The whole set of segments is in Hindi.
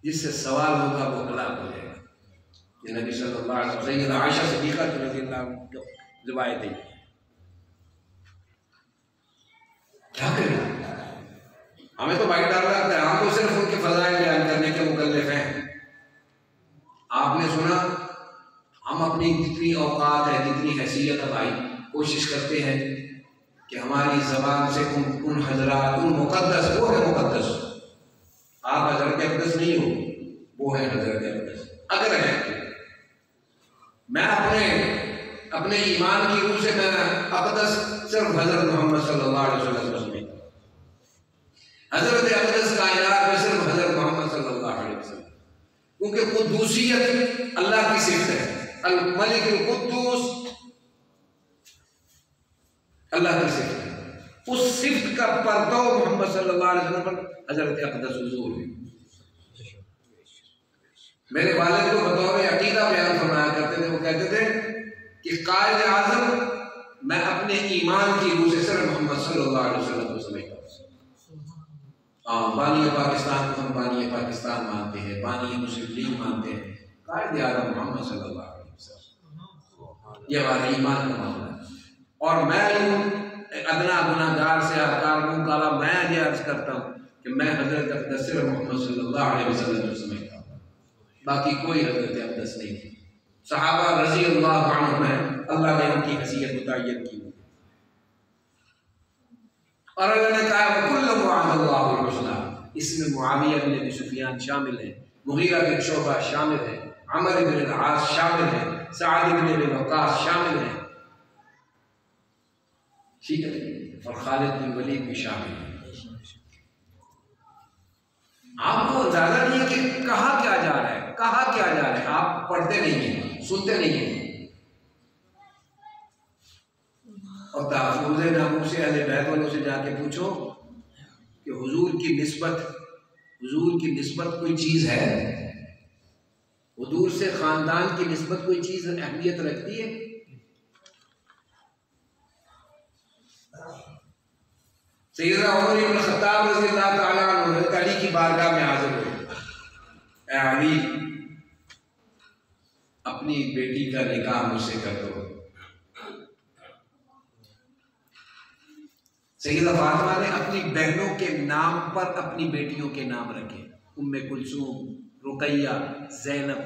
जिससे सवाल होगा वो हलाक हो जाएगा। ये नबी सल्लल्लाहु अलैहि वसल्लम सैयदा आयशा सिद्दीक़ा रज़ियल्लाहु अन्हा की रिवायत है। क्या करें, हमें तो भाई डर लगता है, हम तो सिर्फ उनके फज़ाइल बयान करने के मुकल्लफ हैं। आपने सुना, हम अपनी जितनी औकात है, जितनी हैसियत है भाई, कोशिश करते हैं कि हमारी ज़बान से उन हज़रात, उन मुक़द्दस, वो है मुक़द्दस, आप हज़रत अक़दस नहीं हो, वो है हज़रत अक़दस। अगर है मैं अपने ईमान की रूह से मैं अक़दस सिर्फ हज़रत मोहम्मद सल्लल्लाहु अलैहि वसल्लम समझता हूँ। हज़रत अक़दस कायनात में सिर्फ हज़रत मोहम्मद सल्लल्लाहु अलैहि वसल्लम, क्योंकि कुद्दूसियत अल्लाह की सिफ़त है, अल मलिक अल कुद्दूस अल्लाह की सिफ़त है। उस सिफ़त का पर्दा मोहम्मद सल्लल्लाहु अलैहि वसल्लम पर हज़रत अक़दस हुज़ूर है। मेरे वालिद को बतौर अकीदा बयान फरमाया करते थे, वो कहते थे कि कायद आज़म मैं अपने ईमान की रूह से सिर्फ मोहम्मद सल्लल्लाहु अलैहि वसल्लम को समझता हूँ। बानी पाकिस्तान को हम बानी पाकिस्तान मानते हैं, बानी मुस्लिम लीग मानते हैं, कायद आज़म मोहम्मद सल्लल्लाहु अलैहि वसल्लम, ये हमारे ईमान का मामला है। और मैं अदना गुनाहगार से आकार मुँह काला, मैं ये अर्ज करता हूँ कि मैं हज़रत अक़दस सिर्फ मोहम्मद सल्लल्लाहु अलैहि वसल्लम को समझता हूँ, बाकी कोई हज़रत अक़दस नहीं थी। सहाबा रज़ी अल्लाह अन्हुम है, अल्लाह ने उनकी हैसियत मुतय्यन की। और अल्लाह ने कहा वकुल्लु वअदल्लाहुल हुस्ना, इसमें मुआविया बिन अबी सुफियान शामिल है, मुगीरा बिन शुअबा शामिल है, अमर बिन अल-आस शामिल है, सअद बिन अबी वक्कास शामिल है, ठीक है, और खालिद बिन वलीद भी शामिल है। आपको अंदाजा नहीं है कि कहा क्या जा रहा है, कहा क्या जा रहा है, आप पढ़ते नहीं हैं, सुनते नहीं हैं। और तहफ़्फ़ुज़ नामूस अहले बैत वालों से जाके पूछो कि हुजूर की निस्बत कोई चीज़ है, हुजूर से ख़ानदान की निस्बत कोई चीज़ अहमियत रखती है? सैयदना उमर इब्न ख़त्ताब रज़ियल्लाहु तआला अन्हु अली की बारगाह में हाज़िर हुए, ऐ अली, अपनी बेटी का निकाह मुझसे कर दो। सैयदा फातिमा ने अपनी बहनों के नाम पर अपनी बेटियों के नाम रखे, उम्मे कुलसूम, रुकैया, ज़ैनब।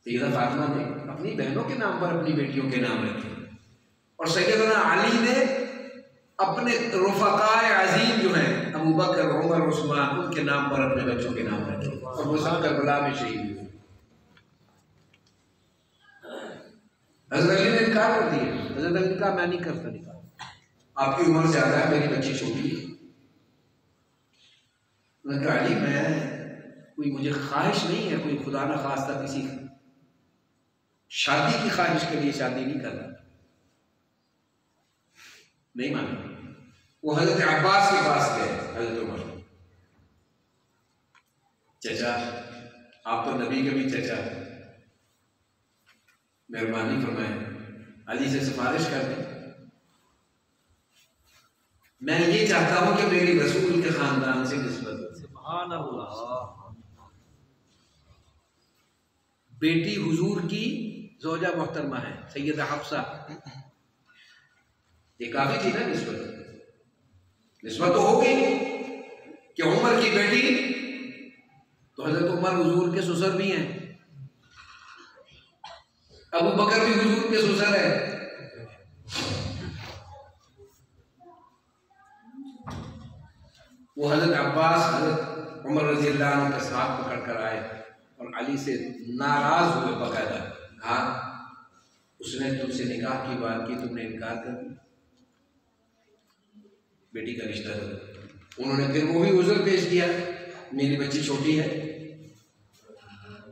सैयदा फातिमा ने अपनी बहनों के नाम पर अपनी बेटियों के नाम रखे। और सैयदना अली ने अपने रुफ़क़ाए अज़ीम जो हैं अबू बकर, उमर, उस्मान, उनके नाम पर अपने बच्चों के नाम रखे, और वो सब करबला में शहीद हुए। हज़रत अली ने इनकार कर दिया, हज़रत अली ने कहा मैं नहीं करता निकाह, आपकी उम्र ज़्यादा है, मेरी बच्ची छोटी है। उन्होंने कहा अली, मैं कोई, मुझे ख्वाहिश नहीं है, कोई खुदा न खास्ता किसी शादी की ख्वाहिश के लिए शादी नहीं कर रहा। नहीं माने। वो हज़रत अब्बास के पास गए, हज़रत उमर, चचा आप तो नबी के भी चचा हैं, मेहरबानी फरमाएं, अली से सिफारिश कर दें, मैं ये चाहता हूं कि मेरी रसूल के खानदान से निस्बत हो। सुभान अल्लाह। बेटी हुजूर की ज़ौजा मोहतरमा है सैयदा हफ्सा, ये काफी थी ना निस्बत तो होगी कि उमर की बेटी, तो हजरत उमर हुजूर के ससुर भी हैं, अबू बकर भी हुजूर के ससुर है, वो हजरत अब्बास हजरत उमर रज़ियल्लाहु अन्हु के साथ पकड़ कर आए और अली से नाराज हुए, बकायदा कहा उसने तुमसे निकाह की बात की, तुमने इनकार कर दिया, बेटी का रिश्ता दो। उन्होंने फिर वो भी उज़्र पेश किया, मेरी बच्ची छोटी है,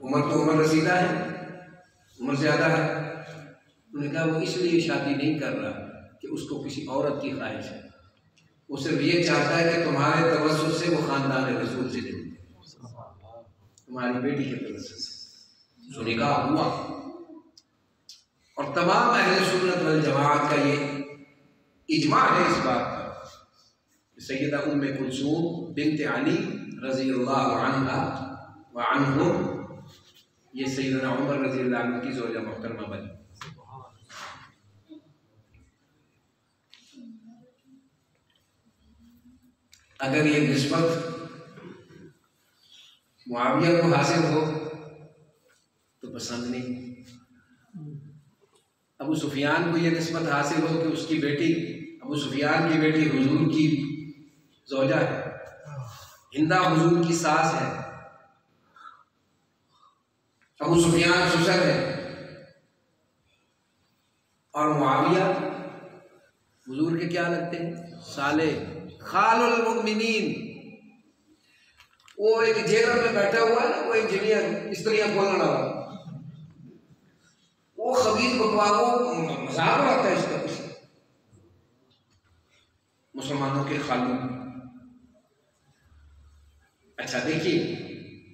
उम्र रसीदा है, उम्र ज्यादा है। उन्होंने कहा वो इसलिए शादी नहीं कर रहा कि उसको किसी औरत की ख्वाहिश है, वो सिर्फ ये चाहता है कि तुम्हारे तवज्जुह से वो खानदान रसूल से जुड़े, तुम्हारी बेटी के तवज्जुह से। तो निकाह हुआ और तमाम अहले सुन्नत वल जमाअत का ये इजमा है इस बात पर सैयदा उम्मे कुलसूम बिन्त अली रज़ियल्लाहु अन्हा व अन्हुम, ये सैयदना उमर रज़ियल्लाहु अन्हु की ज़ौजा मुहतरमा बनी। अगर ये निस्बत मुआविया को हासिल हो तो पसंद नहीं। अबू सुफियान को ये निस्बत हासिल हो कि उसकी बेटी, अबू सुफियान की बेटी हुजूर की ज़ौजा है, हिंदा हुजूर की सास है, अबू सुफियान ससुर है, और मुआविया हुजूर के क्या लगते हैं? साले, खालुल मुमिनीन। वो एक जेलर में बैठा हुआ है ना, वो इंजीनियर स्त्रियां खोलने वाला, वो खबीज बकवा को मजाक उड़ाता है इसका, मुसलमानों के खालू। अच्छा देखिए,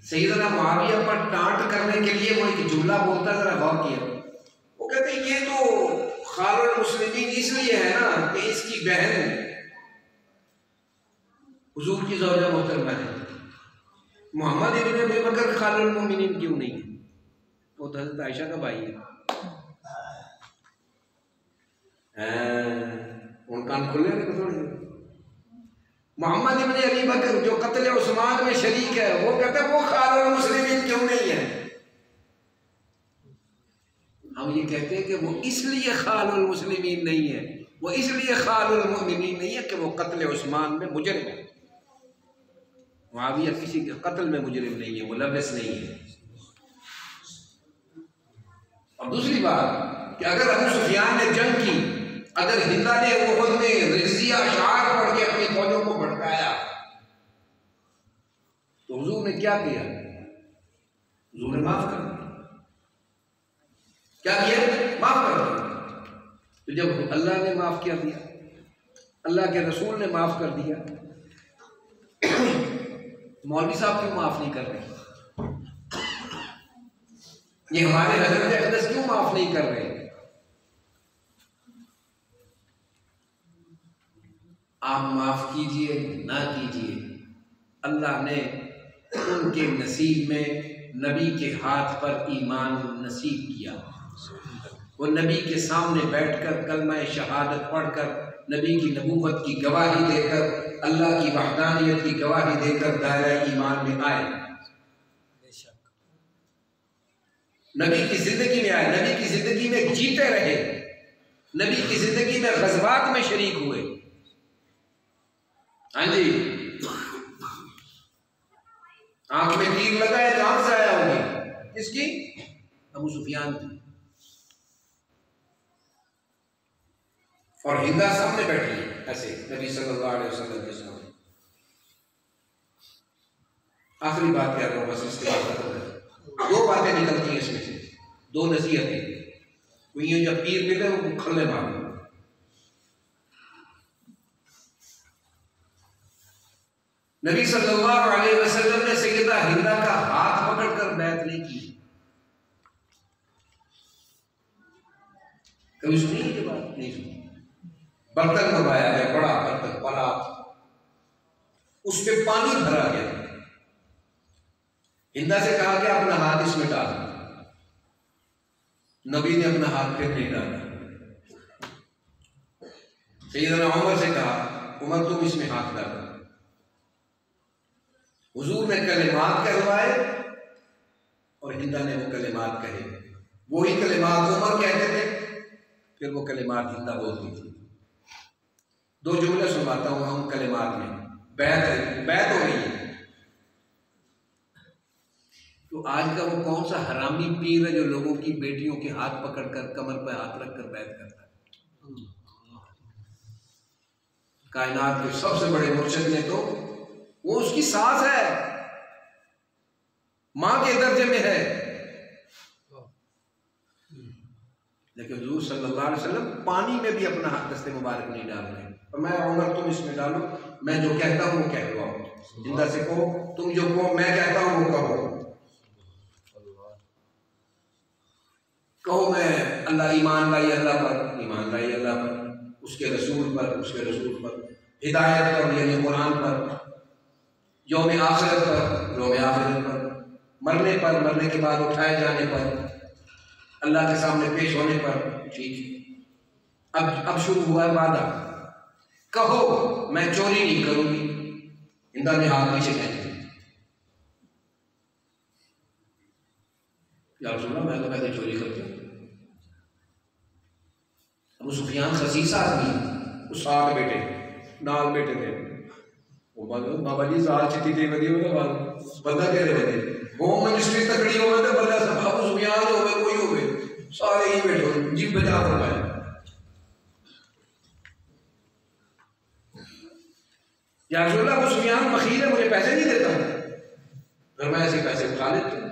सैयदना मुआविया पर टांट करने के लिए वो एक जुमला बोलता, जरा गौर किया। वो कहते हैं ये तो खालुल मुस्लिमीन इसलिए है ना कि इसकी बहन हुजूर की ज़ौजा मोहतरमा है। मोहम्मद इब्न अबी बकर खालुल मोमिनीन क्यों नहीं है? वो तो हज़रत आयशा का भाई है। उन कान खुले थे थोड़ी। मोहम्मद इब्न अबी बकर जो कत्ल उस्मान में शरीक है, वो कहते हैं वो खालुल मुस्लिमीन क्यों नहीं है? हम ये कहते हैं कि वो इसलिए खालुल मुस्लिमीन नहीं है, वो इसलिए खालुल मोमिनीन नहीं है कि वो कत्ल उस्मान में मुजरिम है। मुआविया किसी के कत्ल में मुजरिम नहीं है, मुलव्वस नहीं है। और दूसरी बात कि अगर अबू सुफियान ने जंग की, अगर हिंदा ने उहद में रिज़िया अशआर पढ़ के अपनी फौजों को भड़काया, तो हुजूर ने क्या किया? हुजूर ने माफ कर दिया। क्या किया? माफ कर दिया। तो जब अल्लाह ने माफ कर दिया, अल्लाह के रसूल ने माफ कर दिया, मौलवी साहब क्यों माफ नहीं कर रहे? ये हमारे हज़रत अक़दस क्यों माफ नहीं कर रहे? आप माफ कीजिए ना कीजिए, अल्लाह ने उनके नसीब में नबी के हाथ पर ईमान नसीब किया। वो नबी के सामने बैठकर कलमा शहादत पढ़कर, नबी की नबूवत की गवाही देकर, अल्लाह की वहदानियत की गवाही देकर दायरा ईमान में आए। नबी की जिंदगी में आए, नबी की जिंदगी में जीते रहे, नबी की जिंदगी में ग़ज़वात में शरीक हुए। हाँ जी, आंख में तीर लगा है तो आंख से आया होगी। किसकी? अबू सुफियान की। और हिंदा सामने बैठी ऐसे नबी सल्लल्लाहु अलैहि वसल्लम के सामने। आखिरी बात कह रहा हूं, बस इसके बाद खत्म कर। दो बातें निकलती हैं इसमें से, दो नसीहतें। वो ये जब पीर मिले वो खल्ले मारो। नबी सल्लल्लाहु अलैहि वसल्लम ने सैयदा हिंदा का हाथ पकड़कर बैत नहीं की। कभी सुनी ये बात? नहीं सुनी। बर्तन मंगाया है, बड़ा बर्तन, बड़ा, उस पे पानी भरा गया। हिंदा से कहा गया अपना हाथ इसमें डाल। नबी ने अपना हाथ फिर नहीं डाला। सैयदना उमर से कहा, उमर तुम इसमें हाथ डालो। हुजूर ने कलिमात कहलवाए और हिंदा ने वो कलिमात कहे। वही कलिमात उमर कहते थे, फिर वो कलिमात हिंदा बोलती थी। दो जुमले सुनाता हूं हम कलिमात में। बैत हो रही है। तो आज का वो कौन सा हरामी पीर है जो लोगों की बेटियों के हाथ पकड़कर कमर पर हाथ रखकर बैत करता है? कायनात के सबसे बड़े मुर्शिद ने तो, वो उसकी सास है, मां के दर्जे में है, लेकिन हुजूर सल्लल्लाहु अलैहि वसल्लम पानी में भी अपना हाथ दस्ते मुबारक नहीं डाल रहे। और मैं उमर तुम इसमें डालो, मैं जो कहता हूं वो कहलवाओ। जिंदा से कहो, तुम जो कहो मैं कहता हूं वो कहो। कहो मैं अल्लाह ईमान लाई अल्लाह पर, ईमान लाई अल्लाह पर, उसके रसूल पर, उसके रसूल पर। हिदायत पर यानी कुरान पर, यौम आखिरत पर, यौम आखिरत पर, मरने पर, मरने के बाद उठाए जाने पर, अल्लाह के सामने पेश होने पर। ठीक है, अब शुरू हुआ वादा, कहो मैं चोरी नहीं करूंगी। इंदा ने हाथ पीछे कह दिया, यार सुना मैं तो पहले चोरी करती हूँ। अबू सुफियान खसीसा आदमी, उस 7 बेटे नाल बेटे थे, बाबा जी साल चिट्ठी दे वधी होगा बंदा कह रहे थे होम मिनिस्ट्री तकड़ी हो गए तो बंदा सब अबू सुफियान हो गए, कोई हो गए, सारे ही बैठे हो जी बजा फरमाया। या रसूल अल्लाह, अबू सुफियान बखील है, मुझे पैसे नहीं देता, फिर मैं ऐसे पैसे उठा लेती हूँ।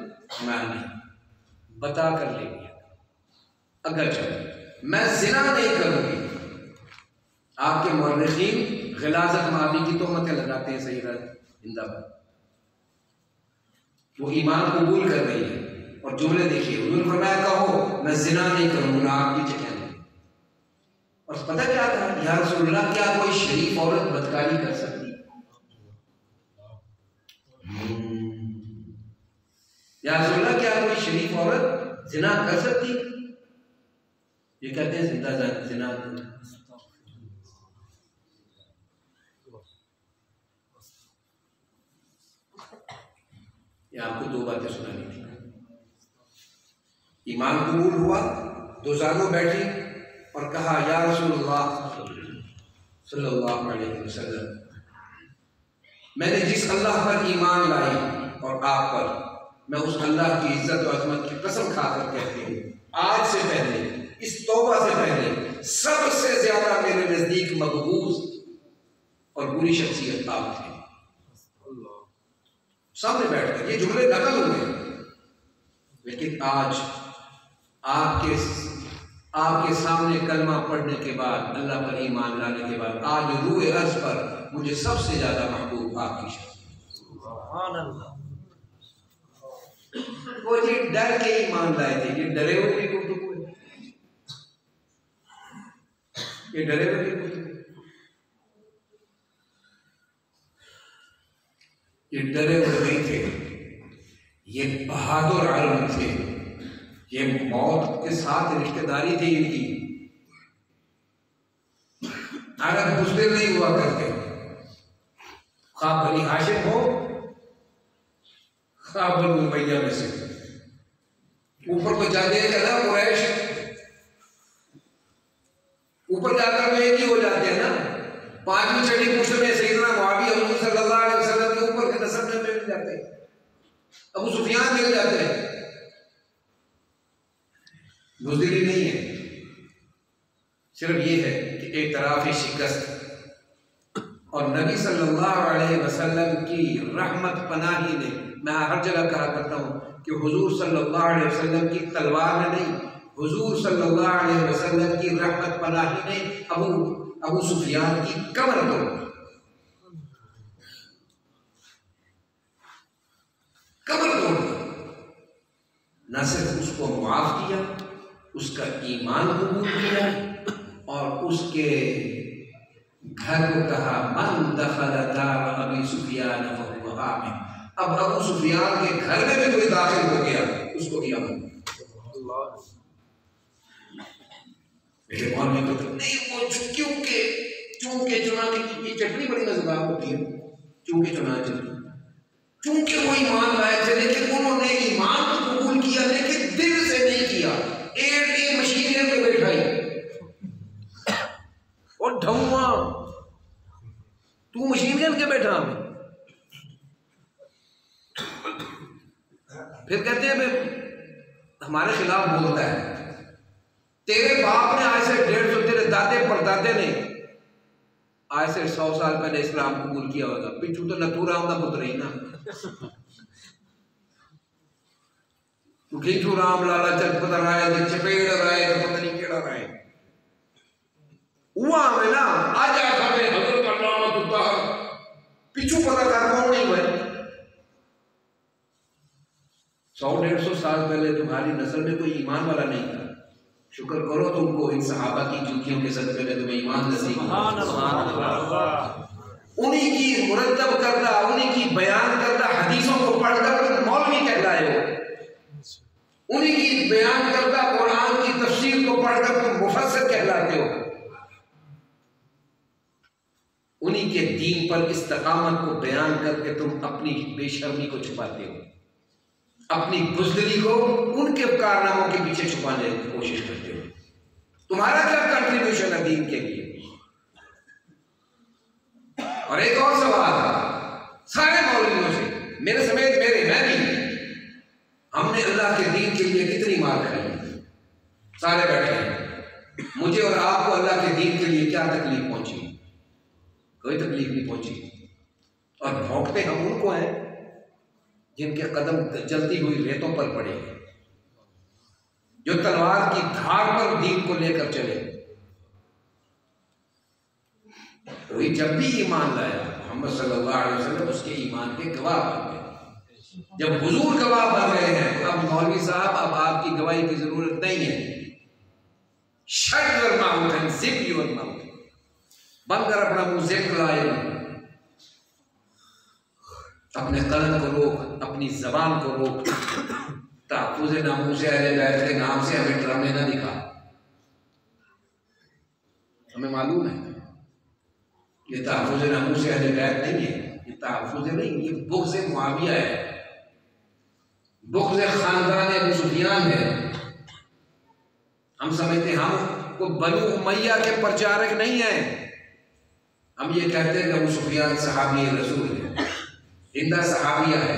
मैं नहीं, बता कर लेंगे, अगर चलो मैं जिना नहीं करूंगी। आपके मुर्रिखीन गिलाज़त माबी की तोहमतें लगाते हैं सही इंदा पर, वो ईमान कबूल कर रही है और जुमले देखिए, हुजूर फरमाया कहो मैं जिना नहीं करूंगा। आप पीछे क्या नहीं, और पता क्या था, या रसूलल्लाह क्या कोई शरीफ औरत बदकारी कर सकती? या रसूलल्लाह क्या कोई शरीफ औरत जिना कर सकती? ये कहते हैं जिंदा जिना। ये आपको 2 बातें सुनानी थी। ईमान कबूल हुआ, 2 सालों बैठी और कहा या रसूलल्लाह सल्लल्लाहु अलैहि वसल्लम, मैंने जिस अल्लाह पर ईमान लाई और आप पर, मैं उस अल्लाह की इज्जत और अजमत की कसम खाकर कहती हूँ, आज से पहले, इस तौबा से पहले सबसे ज्यादा मेरे नजदीक मकबूज और बुरी शख्सियत आप थे। सामने बैठकर ये जुमले नकल हुए, लेकिन आज आपके सामने कलमा पढ़ने के बाद, अल्लाह पर ईमान लाने के बाद, आज रूए अर्ज पर मुझे सबसे ज्यादा महबूब आपकी शख्सियत। सुभान अल्लाह। वो जी डर के ईमान लाए थे, ये डरे हुए की गुफ्तगू है, ये डरे हुए की गुफ्तगू, ये डरे हुए नहीं थे, ये बहादुर आलम थे, ये मौत के साथ रिश्तेदारी थी इनकी। अगर बुज़दिल नहीं हुआ करते, खा बनी हाशिम हो, खा बनी उमैया में से, ऊपर को जाते हैं ना कुरैश, ऊपर जाकर में एक ही हो जाते हैं ना। 5वीं छठी पुष्ट में सैयदना मुआविया हुजूर सल्लल्लाहु अलैहि वसल्लम के ऊपर के नस्ब में मिल जाते हैं, अबू सुफियान मिल जाते हैं। बुज़दिली नहीं है, सिर्फ ये है कि एक तरफ शिकस्त और नबी सल्लल्लाहु अलैहि वसल्लम की रहमत पनाही ने, मैं हर जगह कहा करता हूँ कि हुजूर सल्लल्लाहु अलैहि वसल्लम की तलवार ने नहीं, हुजूर सल्लल्लाहु अलैहि वसल्लम की रहमत पनाही ने अबू सुफियान की कमर तोड़ न सिर्फ उसको मुआफ किया, उसका ईमान कबूल किया और उसके घर को कहा मन दखल दार अबी सुफियान फहुव आमिन। अब अबू सुफियान के घर में भी कोई दाखिल हो गया, उसको भी अमन। मेरे मन में तो नहीं, वो क्योंकि चुना की चटनी बड़ी मजेदार होती है, चूंकि चुना चटनी, चूंकि वो ईमान लाए थे, लेकिन उन्होंने ईमान तो कबूल किया लेकिन दिल से नहीं किया। एक मशीन पे बैठा ही और ढौआ, तू मशीन गन के बैठा हमें। फिर कहते हैं हमारे खिलाफ बोलता है, तेरे बाप ने आज से 150, तेरे दादे परदादे ने आज से 100 साल पहले इस्लाम कबूल किया होगा। पिछू तो नथुराम का पुत्र ही ना, घीचू राम लाला चलपत राय चपेड़ राय तो पता नहीं केड़ा राय हुआ हमें ना। आज हमें हजरत अल्लामा पिछू पता कर कौन नहीं हुए। 100-150 साल पहले तुम्हारी नस्ल में कोई ईमान वाला नहीं था, शुक्र करो तुमको इन सहाबा की जूतियों के सदक़े में तुम्हें ईमान नसीब हुआ। उन्हीं की मुरतब करदा, उन्हीं की बयान करदा हदीसों को पढ़कर तुम मौलवी कहलाए हो। उन्हीं की बयान करदा कुरान की तफसीर को पढ़कर तुम मुफस्सिर कहलाते हो। उन्हीं के दीन पर इस्तकामत को बयान करके तुम अपनी बेशर्मी को छुपाते हो, अपनी बुज़दिली को उनके कारनामों के पीछे छुपाने की कोशिश करते हो। तुम्हारा क्या कंट्रीब्यूशन है दीन के लिए? और एक और सवाल सारे मौलवियों से, मेरे समेत मैं भी, हमने अल्लाह के दीन के लिए कितनी मार खाई? सारे बैठे हैं। मुझे और आपको अल्लाह के दीन के लिए क्या तकलीफ पहुंची? कोई तकलीफ नहीं पहुंची। और भौंकते हम उनको हैं जिनके कदम जलती हुई रेतों पर पड़े, जो तलवार की धार पर दीन को लेकर चले। वही जब भी ईमान लाया मोहम्मद सल्लल्लाहु अलैहि वसल्लम उसके ईमान के गवाह बन गए। जब हुजूर गवाह बन गए हैं तो अब मौलवी साहब अब आपकी गवाही की जरूरत नहीं है। Shut your mouth and zip your mouth, बंद कर अपना मुंह, जिप लाए, अपने कलम को रोक, अपनी जबान को रोक। तहफ़्फ़ुज़ नामूस अहले बैत के नाम से हमें ड्रामे ना दिखा। हमें मालूम है ये तहफ़्फ़ुज़ नामूस अहले बैत नहीं है, ये तहफ़्फ़ुज़ नहीं, ये बुग़्ज़ मुआविया है, बुग़्ज़ ख़ानदान अबू सुफ़ियान है। हम समझते हम को बनु उमैया के प्रचारक नहीं है। हम ये कहते हैं कि अबू सुफ़ियान सहाबी रसूल है, हिंदा सहाबिया है,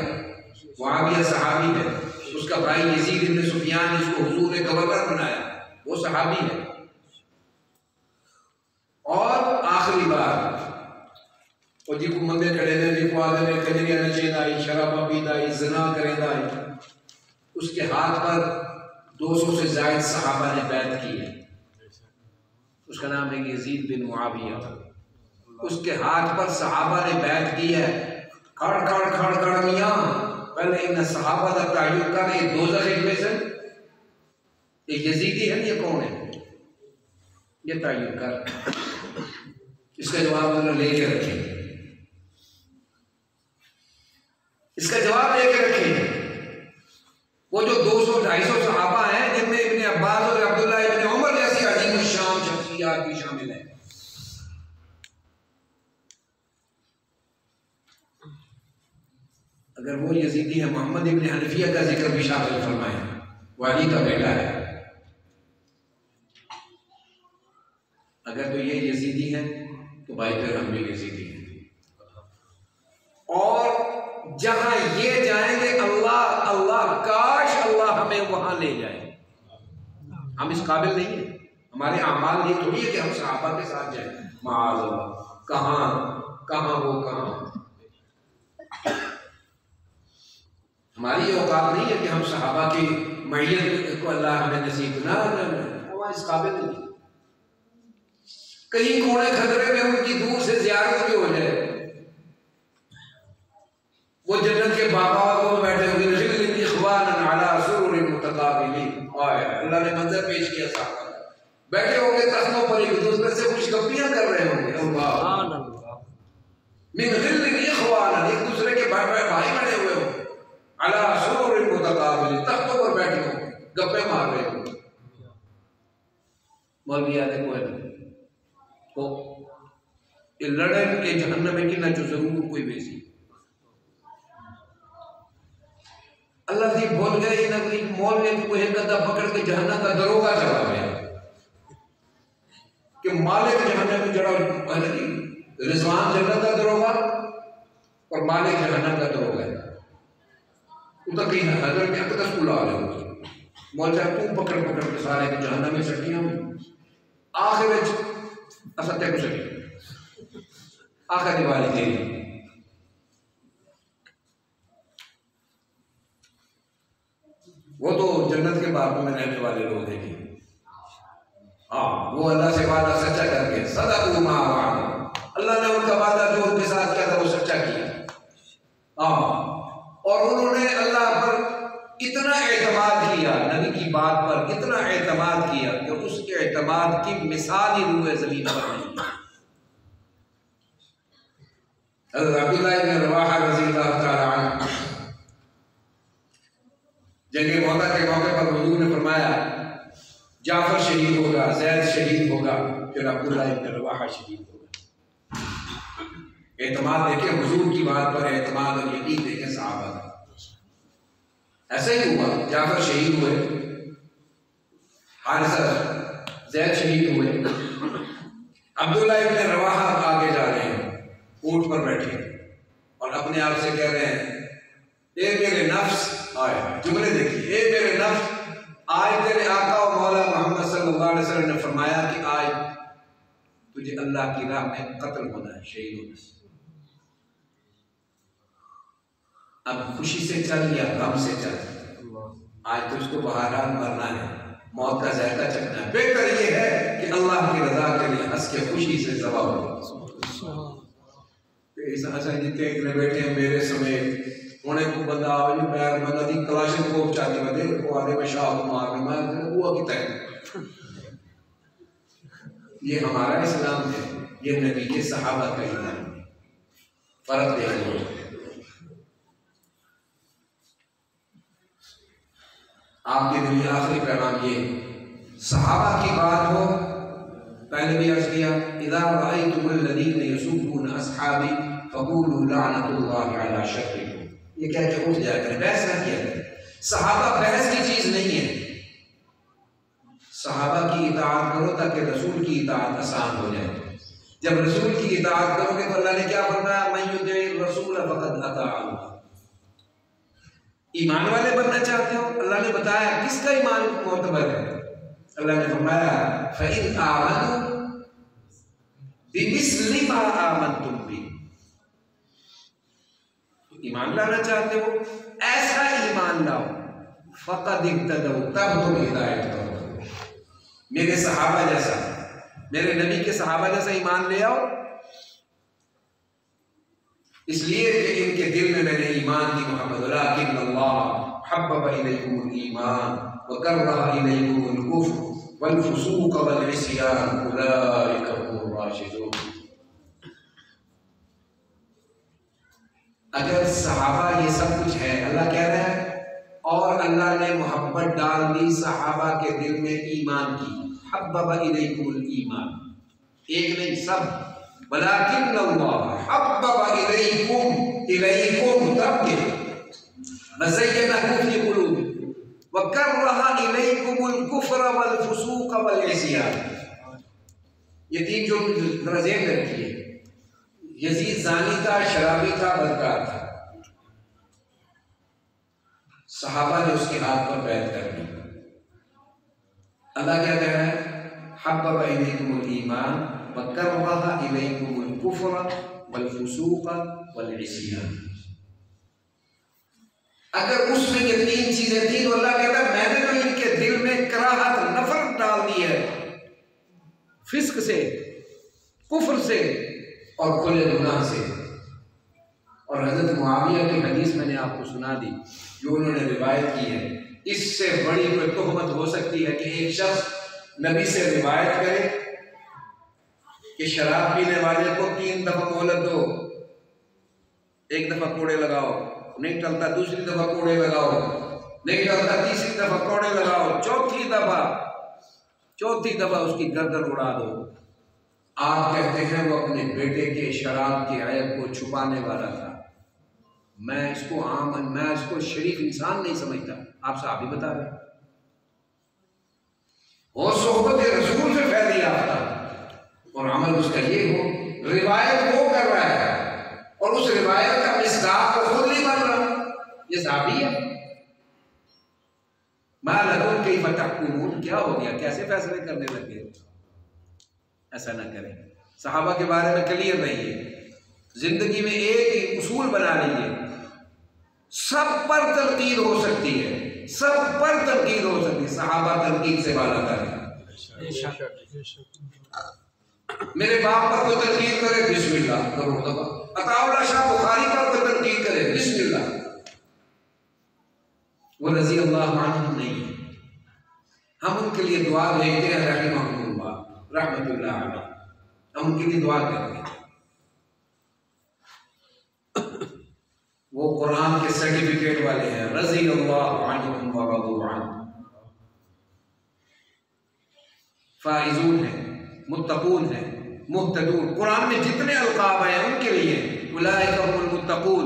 मुआविया सहाबी है, उसका भाई यजीद इब्न सुफियान जिसको हुजूर ने गवर्नर बनाया वो सहाबी है। और आखिरी बार वो जी को मंदे खड़े ने दिखवा देने कजरिया नशेदाई, शराबा पीदाई, ज़िना करेदाई, उसके हाथ पर 200 से ज़ायद सहाबा ने बैत की है। उसका नाम है यजीद बिन मुआविया। उसके हाथ पर सहाबा ने बैत की है। खड़ खड़ खड़ खड़ मियां, पहले इन सहाबा का तायुब कर, ये दोज़ख में से ये यजीदी है, ये कौन है, ये तायुब कर। इसका जवाब मतलब लेके रखें, इसका जवाब लेके रखें। वो जो 200-250 सहाबा हैं जिनमें इब्ने अब्बास और अब्दुल्ला इब्ने उमर जैसी अजीम शान शख्सियत भी शामिल है। अगर वो यजीदी है, मोहम्मद इब्न हनफिया का जिक्र भी शामिल फरमाए, वाली का बेटा है। अगर तो ये यजीदी है तो भाई फिर हम भी यजीदी हैं। और जहां ये जाएंगे अल्लाह अल्लाह, काश अल्लाह हमें वहां ले जाए। हम इस काबिल नहीं है, हमारे अमाल ये थोड़ी है कि हम सहाबा के साथ जाए। माअल्लाह, कहां वो कहां, हमारी ये औकात नहीं है कि हम सहाबा की मैयत को अल्लाह हमें नसीब ना हमारे इस काबिल नहीं। कहीं कोने खतरे में उनकी दूर से ज़ियारत भी हो जाए, वो जन्नत के बागाओं में बैठे हुए अल्लाह ने मंजर पेश किया, साहब बैठे होंगे तख्तों पर, एक दूसरे से खुशगपियां कर रहे होंगे, एक दूसरे के भाई बने हुए हो, अला सुरूरिन मुतकाबिलिन, तख्तों पर बैठे होंगे, गप्पे मार रहे होंगे। मौलवी आले को लड़े के जहन्नम में कि ना जो जरूर कोई बेसी अल्लाह जी बोल गए ना, कोई मौलवी को एक गद्दा पकड़ के जहन्नम का दरोगा चला गया कि मालिक जहन्नम में जड़ा रिजवान जन्नत का दरोगा और मालिक जहन्नम का दरोगा है। तो कहीं हजरत अकदस को ला रहे मौल साहब तू पकड़ पकड़ के सारे को जहन्नम में सटियां आखिर असत्य को सटी आखिरी वाली तेरी वो तो जन्नत के बागों में रहने वाले लोग हैं। हाँ, वो अल्लाह से वादा सच्चा करके सदक़ू मा वअदू, अल्लाह ने उनका वादा जो उनके साथ किया था वो सच्चा किया। हाँ, और उन्होंने अल्लाह पर इतना एतमाद किया, नबी की बात पर इतना एतमाद किया कि जिहाद की मिसाल ही रूह ज़मीन पर नहीं। हज़रत अब्दुल्लाह इब्न रवाहा रज़ियल्लाहु तआला अन्हु जंग मौता के मौके पर हुजूर ने फरमाया जाफर शहीद होगा, ज़ैद शहीद होगा, फिर अब्दुल्लाह इब्न रवाहा शहीद होगा। एतमाद देखें हुजूर की बात पर, एतमाद और यकीन देखें सहाबा का। ऐसा ही हुआ, जाफर शहीद हुए, हारिसा ज़ैद शहीद हुए, अब्दुल्लाह इब्न रवाहा आगे जा रहे हैं, ऊंट पर बैठे और अपने आप से कह रहे हैं ए मेरे नफ्स, आए जुमले देखिए, ए मेरे नफ्स, आज तेरे आका और मौला मोहम्मद सल्लल्लाहु अलैहि वसल्लम ने फरमाया कि आज तुझे अल्लाह की राह में कत्ल होना है, शहीद होना है। अब खुशी से चल या गम से चल, आज तुझको बहरहाल मरना है, मौत का जायका चखना है। बेहतर ये है कि अल्लाह की रजा के लिए हंस के खुशी से जवाब हो। जितने इतने बैठे हैं मेरे समेत होने को बंदा आवे पैर बंदा दी कलाशन को चाहती बंदे को आगे में शाह को मार में मैं वो की तय। ये हमारा इस्लाम है, ये नबी के सहाबा का ईमान है। फर्क देखो। आपके लिए आखिरी पैगाम ये, सहाबा की बात हो, पहले भी अर्ज किया, इज़ा रअयतुमुल लज़ीना यसुब्बूना अस्हाबी फक़ूलू लअनतुल्लाहि अला शर्रिहिम। ये कह के उठ जाया करें, बहस ना किया करें। सहाबा बहस की चीज नहीं है। सहाबा की इताअत करो ताकि रसूल की इताअत आसान हो जाए। जब रसूल की इताअत करोगे तो अल्लाह ने क्या फरमाया, मन युतिइर रसूल फ़क़द अता अल्लाह। ईमान वाले बनना चाहते हो, अल्लाह ने बताया किसका ईमान मोतबर है। अल्लाह ने फरमाया फ़इन आमनू बिमिस्लि मा आमनतुम बि। ईमान लाना चाहते हो, ऐसा ईमान लाओ, फ़क़द इक़्तदौ, तब तुम हिदायत करो। मेरे सहाबा जैसा, मेरे नबी के सहाबा जैसा ईमान ले आओ। इसलिए कि इनके दिल में मैंने ईमान की मोहब्बत, लाकिन अल्लाह हब्बब इलैकुमुल ईमान व कररहा इलैकुमुल कुफ्र वल फुसूक वल इस्यान उलाइका हुमुर राशिदून। अगर सहाबा ये सब कुछ है, अल्लाह कह रहा है, और अल्लाह ने मोहब्बत डाल दी सहाबा के दिल में ईमान की, हब्बब इलैकुमुल ईमान, एक नहीं सब, वलाकिन अल्लाह हब्बब इलैकुम तब के वज़य्यनहु फी क़ुलूबिकुम व कररहा इलैकुमुल कुफ्र वल फुसूक वल इस्यान। ये तीन जो दर्जे रखी है। यजीद ज़ानी था, शराबी था, बदकार था, सहाबा ने उसके हाथ पर बैत कर दी। अल्लाह क्या कह रहा है, हब्बब इलैकुमुल ईमान व कररहा इलैकुमुल कुफ्र वल फुसूक वल इस्यान। अगर उसमें ये तीन चीजें थी तो अल्लाह कहता है मैंने तो इनके दिल में कराहत, नफरत डाल दी है फिस्क से, कुफ्र से और खुले गुनाह से। और हजरत मुआविया की हदीस मैंने आपको सुना दी जो उन्होंने रिवायत की है। इससे बड़ी कोई तोहमत हो सकती है कि एक शख्स नबी से रिवायत करे कि शराब पीने वाले को 3 दफा मोहलत दो, एक दफा कोड़े लगाओ, नहीं टलता दूसरी दफा कोड़े लगाओ, नहीं टलता तीसरी दफा कोड़े लगाओ, चौथी दफा उसकी गर्दन उड़ा दो। आप कहते हैं वो अपने बेटे के शराब के ऐब को छुपाने वाला था। मैं इसको शरीफ इंसान नहीं समझता। आप साहब ही बता रहे हो, सोहबत रसूल से फैली आता और अमल उसका ये हो, रिवायत वो कर रहा है और उस रिवायत का मिसदाक को खुद नहीं बन रहा, ये साहबी है। मालकुम कैफ़ तहकुमून, क्या हो गया, कैसे फैसले करने लगे। ऐसा ना करें। सहाबा के बारे में क्लियर रहिए, जिंदगी में एक ही उसूल बना लीजिए, सब पर तनकीद हो सकती है, सब पर तनकीद हो सकती है, सहाबा तनकीद से बाला कर। मेरे बाप पर कोई तनकीद करे, बिस्मिल्लाह करो दफा। अताउल्लाह शाह बुखारी पर कोई तनकीद करे, बिस्मिल्लाह। वो रज़ी अल्लाह अन्हु नहीं, हम उनके लिए दुआ भेजते हैं रहमहुल्लाह। रहमतुल्लाह अलैह, हम उनके लिए दुआ करेंगे। वो कुरान के सर्टिफिकेट वाले हैं, रज़ी अल्लाहु अन्हुम व रज़ू अन्हु, फाइजून है, मुत्तकून है, मुहतदून। कुरान में जितने अलकाब हैं उनके लिए उलाइका हुमुल मुत्तकून,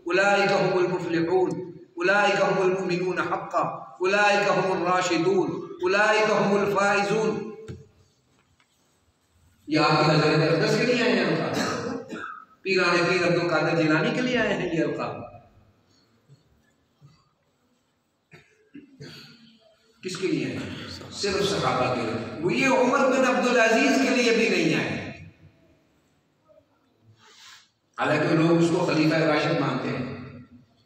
उलाइका हुमुल मुफ्लिहून, उलाइका हुमुल मुमिनून हक्का, उलाइका हुमुर राशिदून, उलाइका हुमुल फाइजून। ये आपकी नजर अक़दस के लिए आए हैं अलकाब, पीराने पीर अब्दुल कादिर जिलानी के लिए आए हैं ये अलकाब। किसके लिए हैं? सिर्फ सहाबा के लिए। वो ये उमर बिन अब्दुल अजीज के लिए भी नहीं आए, हालांकि लोग उसको खलीफा राशिद मानते हैं,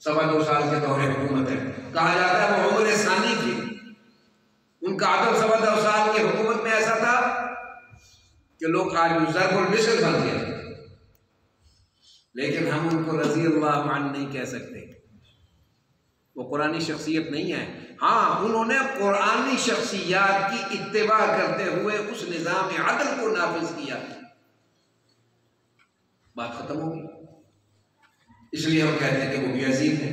2.25 साल के दौरे हुकूमत है। कहा जाता है वो उमर सानी थे, उनका आदम 2.25 साल की हुकूमत में ऐसा था कि लोग आज ज़रबुल मिस्र बन गए, लेकिन हम उनको रज़ी अल्लाह अन्हु नहीं कह सकते। वो कुरानी शख्सियत नहीं है। हाँ, उन्होंने कुरानी शख्सियात की इत्तिबा करते हुए उस निज़ाम अदल को नाफिज किया, बात खत्म होगी। इसलिए हम कहते हैं कि वो भी अजीम है।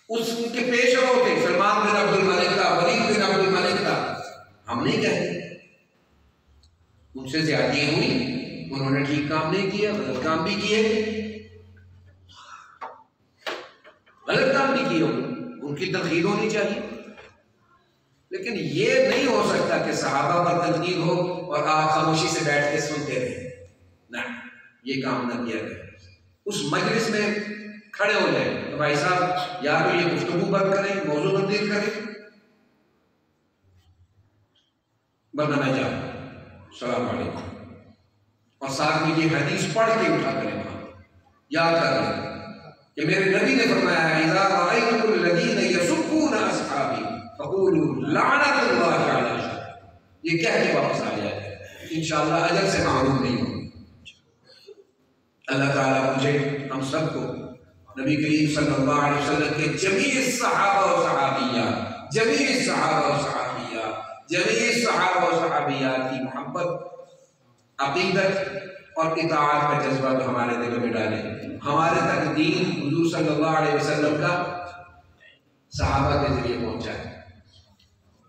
उसके पेशरो थे, सलमान बिन अब्दुल मलिक था, वलीद बिन अब्दुल मलिक था, हम नहीं कहते। उनसे ज्यादतियां हुई, उन्होंने ठीक काम नहीं किया, गलत काम भी किए, गलत काम भी किए, उनकी तनकीद होनी चाहिए। लेकिन ये नहीं हो सकता कि सहाबा पर तनकीद हो और आप खामोशी से बैठ के सुनते रहे। ना, ये काम ना किया गया। उस मजलिस में खड़े हो जाए तो भाई साहब या तो ये गुफ्तगू बंद करें, मौजू तब्दील करें, वरना मैं जाऊं, सलाम अलैकुम, और साथ में ये हदीस पढ़ के उठा करें, याद कर लें कि मेरे नबी ने फरमाया है, इज़ा रअयतुमुल लज़ीना यसुब्बूना अस्हाबी फक़ूलू लअनतुल्लाहि अलैहि। ये कह के वापस आ जाए, इंशाअल्लाह अजर से महरूम नहीं होंगे। अल्लाह ताला मुझे हम सबको नबी करीम सल्लल्लाहु अलैहि वसल्लम के जमीअ सहाबा और सहाबिया, जमीअ सहाबा और सहाबिया, जमीअ सहाबा और सहाबिया की मोहब्बत, अक़ीदत और इताअत का जज्बा तो हमारे दिलों में डाले। हमारे तक दीन हुज़ूर सल्लल्लाहु अलैहि वसल्लम का सहाबा के जरिए पहुंचा है।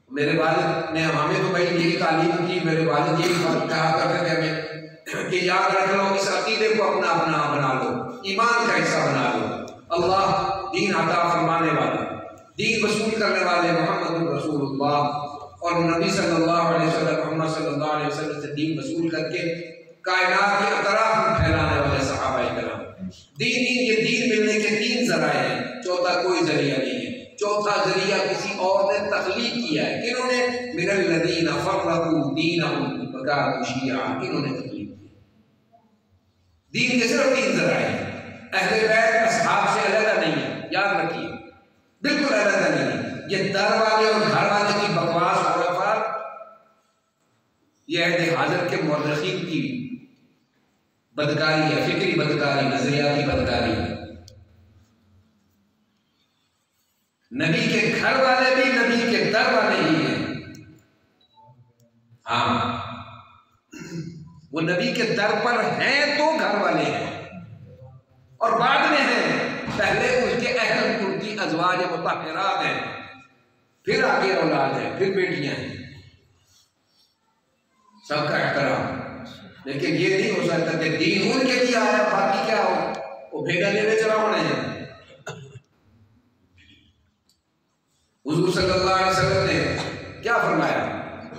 मेरे वालिद ने हमें तो भाई यही तालीम की, मेरे वालिद यही कहा करते थे हमें कि याद रख लो, इस अकीदे को अपना अपना बना लो, ईमान का हिस्सा बना लो। अल्लाह दीन अता फरमाने वाला, दीन वसूल करने वाले मोहम्मद रसूलुल्लाह और नबी सल्लल्लाहु अलैहि वसल्लम, मोहम्मद सल्लल्लाहु अलैहि वसल्लम से दीन वसूल करके कायनात के अतराफ में फैलाने वाले सहाबा इकराम। दीन ये दीन मिलने के 3 ज़राए हैं, चौथा कोई जरिया नहीं है। चौथा जरिया किसी और ने तख्लीक किया है। किन्होंने? मिनल लज़ीना फ़र्रक़ू दीनहुम व कानू शियअ, इन्होंने तख्लीक किया। दीन के सिर्फ 3 ज़राए हैं, अहले बैत असहाब से अलग नहीं है, याद रखिए, बिल्कुल अलग नहीं है। ये दर वाले और घर वाले की बकवास खुराफात, ये अहद हाज़िर के मुर्रिखीन की बदकारी है, फिक्री बदकारी, नजरियाती बदकारी है। नबी के घर वाले भी नबी के दर वाले ही हैं। हाँ, वो नबी के दर पर हैं तो घर वाले हैं, और बाद में हैं, पहले उसके अहल उनकी अज़वाज मुतहहरात हैं, फिर आगे औलाद है, फिर बेटियां हैं, सबका एहतराम। लेकिन ये नहीं हो सकता कि दीन उनके लिए आया, बाकी क्या हो, वो भेड़ा लेने चला होने हैं। हुज़ूर सल्लल्लाहु अलैहि वसल्लम ने क्या फरमाया?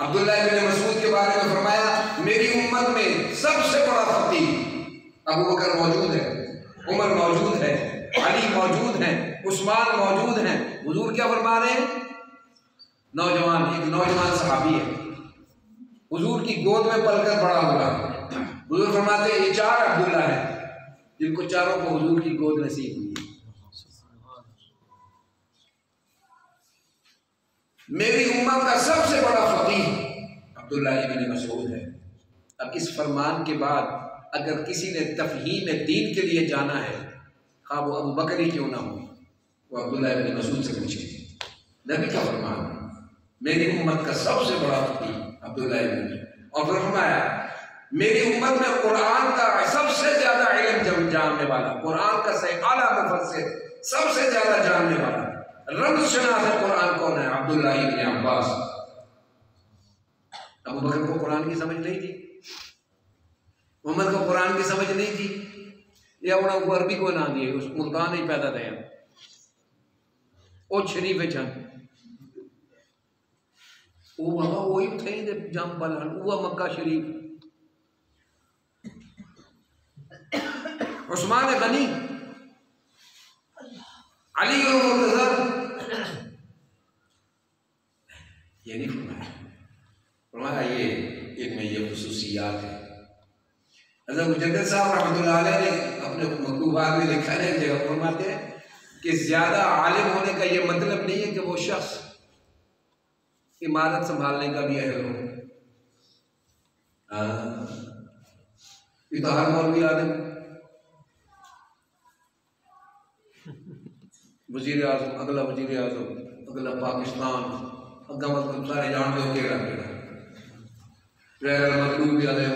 अब्दुल्लाह इब्न मसूद के बारे में फरमाया, मेरी उम्मत में सबसे बड़ा फकीह अबू बकर मौजूद है, उमर मौजूद है, अली मौजूद है, उस्मान मौजूद हैं। हुज़ूर क्या फरमा रहे हैं? नौजवान, एक नौजवान सहाबी है, हुज़ूर की गोद में पलकर बड़ा हुआ। हुज़ूर फरमाते हैं ये 4 अब्दुल्ला है, जिनको चारों को हुज़ूर की गोद नसीब हुई। मेरी उम्मत का सबसे बड़ा फकीह अब्दुल्ला इब्न मसूद है। अब इस फरमान के बाद अगर किसी ने तफहीम दीन के लिए जाना है, खा वो अबू बकर ही क्यों ना हो, वो अब्दुल्ला इब्न मसूद से पूछे। नबी का फरमान, मेरी उम्मत का सबसे बड़ा फकीह अब्दुल्ला इब्न और फिर फरमाया मेरी उम्मत में कुरान का सबसे ज्यादा इल्म जानने वाला, कुरान का सही आला मुफस्सिर, सबसे ज्यादा जानने वाला रमशनास कुरान कौन है? अब्दुल्लाह इब्न अब्बास। अबू बकर को कुरान की समझ नहीं थी, उमर को कुरान की समझ नहीं थी, या उन्होंने अरबी को ना दिए, उस मुल्तान ही पैदा थे ओ शरीफ चंद वो बाबा वही थे जम बलन वो मक्का शरीफ। उस्मान गनी, अली और मुर्तज़ा, ये नहीं फरमाया ये इनमें ये खुसूसियात है। हज़रत मुजद्दिद साहब रहमतुल्लाह अलैह ने अपने मकतूबात में लिखा है, जगह फरमाते हैं कि ज्यादा आलिम होने का ये मतलब नहीं है कि वो शख्स इमारत संभालने का भी अहल हो। ये तो हर मौलवी आलिम, वजीर आज़म, अगला वजीर आज़म, अगला पाकिस्तान, अगला मतलब सारे जान दो के रख मतलब भी आते हैं।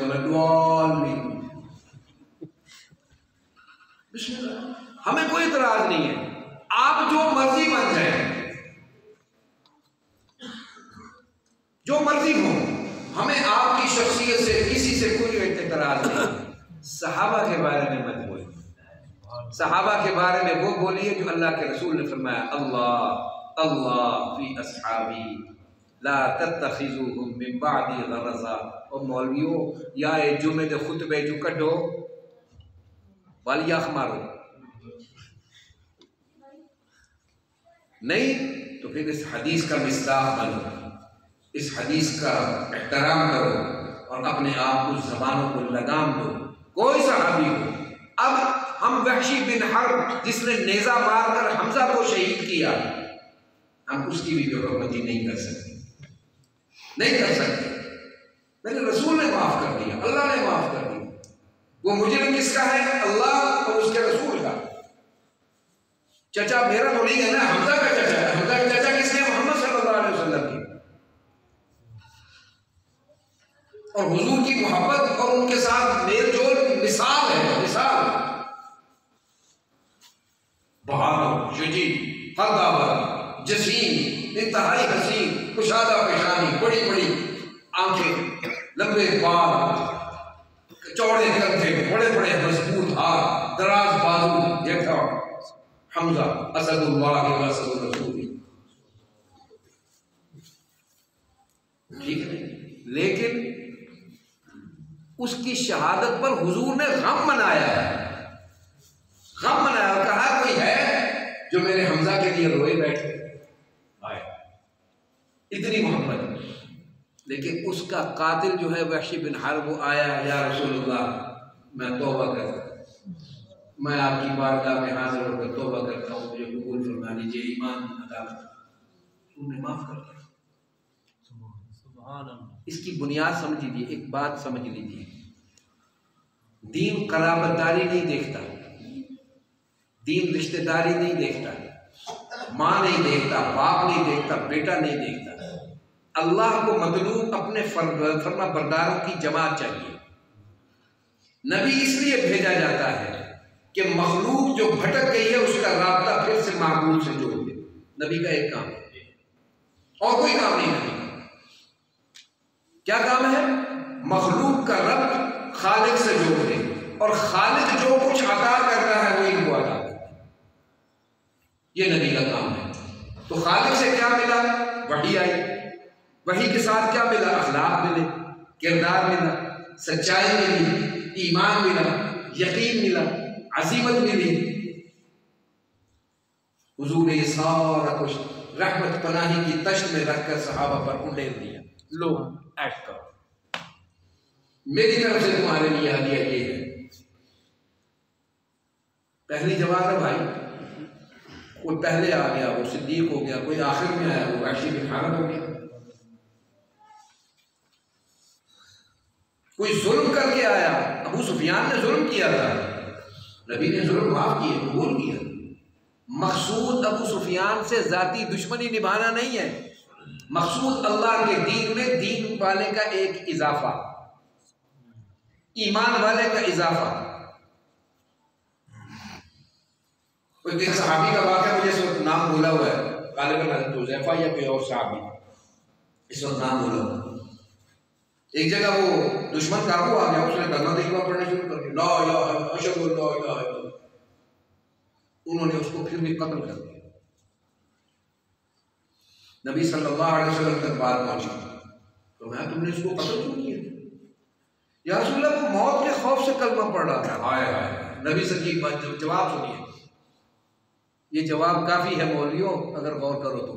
हमें कोई इतराज नहीं है, आप जो मर्जी बन जाए, जो मर्जी हो, हमें आपकी शख्सियत से किसी से कोई इतराज नहीं। सहाबा के बारे में मत बोलिए, सहाबा के बारे में वो बोलिए जो अल्लाह के रसूल ने फरमाया अल्लाह अल्लाह फी अस्हाबी ला तत्तखिजुहुम मिन बादी गरज़ा। और मौलवियों या जुमे दे खुतबे जो कढो वालिया मारो नहीं तो फिर इस हदीस का मिस्दाक बनो, इस हदीस का एहतराम करो और अपने आप को ज़बानों को लगाम दो। कोई सहाबी हो, अब हम वहशी बिन हर्ब जिसने नेज़ा मारकर हमजा को शहीद किया, हम उसकी भी बेहरमती नहीं कर सकते, नहीं कर सकते। मेरे रसूल ने माफ कर दिया, अल्लाह ने माफ कर दिया। वो मुजरिम किसका है? अल्लाह और उसके रसूल का। चचा मेरा तो नहीं है ना, हमजा का चचा है। हमजा का चचा किसके? मोहम्मद सल्लल्लाहु अलैहि वसल्लम की। और हुजूर की मोहब्बत और उनके साथ मेल जोल मिसाल है, मिसाल। बहादुर, शुजी, हरदावर, जसीम, इंतहाई हसीन, कुशादा पेशानी, बड़ी बड़ी आंखें, लंबे बाल, चौड़े कंधे, बड़े बड़े मजबूत हाथ, दराज बाजू। देखा हमजा असदुल्लाह व असदुर रसूल, ठीक है। लेकिन उसकी शहादत पर हुजूर ने गम मनाया है, गम मनाया और कहा कोई है जो मेरे हमजा के लिए रोए बैठे आए, इतनी मोहब्बत। लेकिन उसका कातिल जो है वहशी बिन हर्ब, वो आया, या रसूलुल्लाह मैं तौबा करता हूँ, मैं आपकी बारगाह में हाजिर होकर तौबा करता हूँ, मुझे कबूल फरमा लीजिए, ईमान अता उन्हें माफ कर दिया। इसकी बुनियाद समझ लीजिए, एक बात समझ लीजिए, दीन कराबतदारी नहीं देखता, दीन रिश्तेदारी नहीं देखता, माँ नहीं देखता, बाप नहीं देखता, बेटा नहीं देखता। अल्लाह को मतलूब अपने फरमा बरदारों की जमात चाहिए। नबी इसलिए भेजा जाता है कि मखलूक जो भटक गई है उसका राब्ता फिर से मामूल से जोड़ दे। नबी का एक काम है, और कोई काम नहीं। नबी क्या काम है? मखलूक का रब्त खालिक से जोड़ दे, और खालिक जो कुछ अता करता है वो इनको अता करता है। ये नबी का काम है। तो खालिक से क्या मिला? वही आई, वही के साथ क्या मिला? अखलाक मिले, किरदार मिला, सच्चाई मिली, ईमान मिला, यकीन मिला, अजीमत मिली। हुजूर ने ये सारा कुछ रहमत पनाही की तश्त में रखकर सहाबा पर उंडेल दिया, लो ऐश करो, मेरी तरफ से तुम्हारे लिए हदिया ये है। पहली जवाब है भाई, कोई पहले आ गया वो सिद्दीक हो गया, कोई आखिर में आया वो वहशी बिन हर्ब हो गया, कोई जुल्म करके आया, अबू सुफियान ने जुल्म किया था, नबी ने जुल्म माफ किए, कबूल किया। मकसूद अबू सुफियान से जाती दुश्मनी निभाना नहीं है, मकसूद अल्लाह के दीन में दीन वाले का एक इजाफा। ईमान वाले का इजाफा। कोई सहाबी का वाक़या मुझे इस वक्त नाम भूला हुआ है, गालिबन हुज़ैफा या कोई और सहाबी, इस वक्त नाम भूला हुआ। एक जगह वो दुश्मन काबू आ गया, उसने कलमा तैयबा पढ़ना शुरू कर दिया, ला इलाहा अशहदु अल्ला इलाहा इल्लल्लाह। उन्होंने उसको फिर भी कत्ल कर दिया। नबी सल्लल्लाहु अलैहि वसल्लम तक बात पहुंची, तो मैं तुमने इसको कत्ल क्यों किया? या रसूल अल्लाह, वो मौत के खौफ से कलमा पढ़ रहा था। हाय हाय, नबी से की बात, जवाब सुनिए, ये जवाब काफी है मौलवियों, अगर गौर करो तो।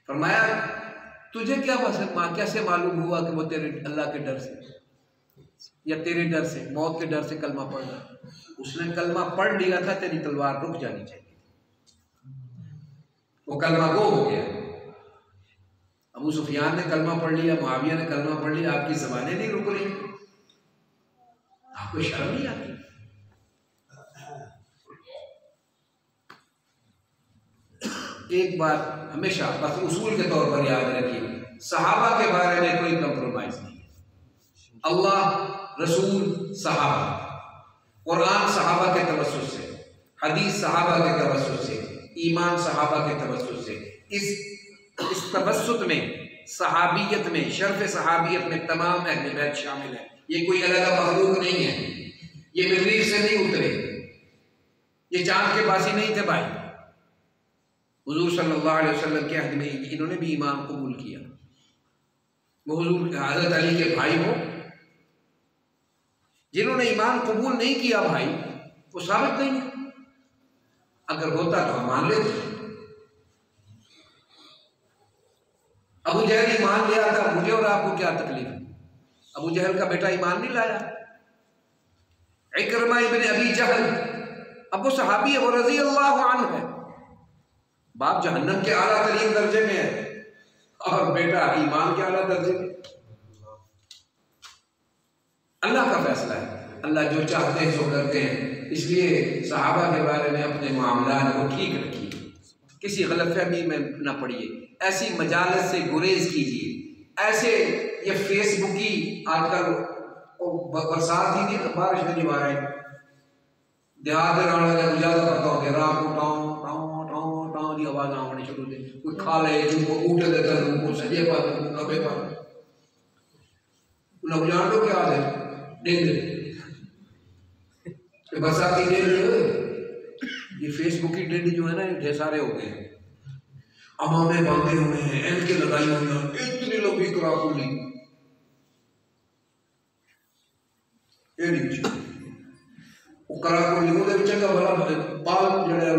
फरमाया तुझे क्या कैसे मालूम हुआ कि वो तेरे अल्लाह के डर से या तेरे डर से, मौत के डर से कलमा पढ़ रहा? उसने कलमा पढ़ लिया था, तेरी तलवार रुक जानी चाहिए, वो कलमा गो हो गया। अबू सुफियान ने कलमा पढ़ लिया, मुआविया ने कलमा पढ़ लिया, आपकी ज़बानें नहीं रुक रही, आपको शर्म नहीं आती? एक बात हमेशा बस उसूल के तौर पर याद रखिए, सहाबा के बारे में कोई कंप्रोमाइज नहीं है। अल्लाह, रसूल, सहाबा, कुरान सहाबा के तवस्सुस से, हदीस सहाबा के तवस्सुस से, ईमान सहाबा के तवस्सुस से। इस तवस्सुत में, सहाबियत में, शर्फ सहाबियत में तमाम अहले बैत शामिल है। ये कोई अलग मखलूक नहीं है, ये मरीज से नहीं उतरे, ये चांद के बासी नहीं थे भाई। हुजूर सल्लल्लाहु अलैहि वसल्लम के अहद में इन्होंने भी ईमान कबूल किया। वो हुजूर हज़रत अली के भाई हो, जिन्होंने ईमान कबूल नहीं किया भाई, वो साबित नहीं है। अगर होता तो हम मान लेते। अबू जहल ईमान ले आता, मुझे और आपको क्या तकलीफ है? अबू जहल का बेटा ईमान नहीं लाया। इकरमा इब्न अबी जहल, अब वो सहाबी है, वो रज़ी अल्लाह अन्हु है, बाप जहन्नम के आला तरीन दर्जे में है और बेटा ईमान के आला दर्जे में। अल्लाह का फैसला है, अल्लाह जो चाहते हैं सो करते हैं। इसलिए सहाबा के बारे में अपने मामलात को ठीक रखिए, किसी गलतफहमी में न पड़िए, ऐसी मजालत से गुरेज कीजिए। ऐसे ये फेसबुकी आजकल बरसात ही नहीं तो बारिश में नहीं आ रही, देहात में रहने लगे, ज्यादा करता हूँ रात को टाँव की आवाज आने शुरू हो, कोई खा ले, जिनको ऊँट देता है, उनको सजे पर, कपे पर लोग जान लो क्या है डेंगे बरसाती डेंगे। ये फेसबुक की डेंगे जो है ना, ढेर सारे हो गए हैं, अमामे बांधे हुए हैं, एनके लगाई हुई हैं, इतनी लंबी कराकुली, वो कराकुली वो दे विच का भला बाल जड़े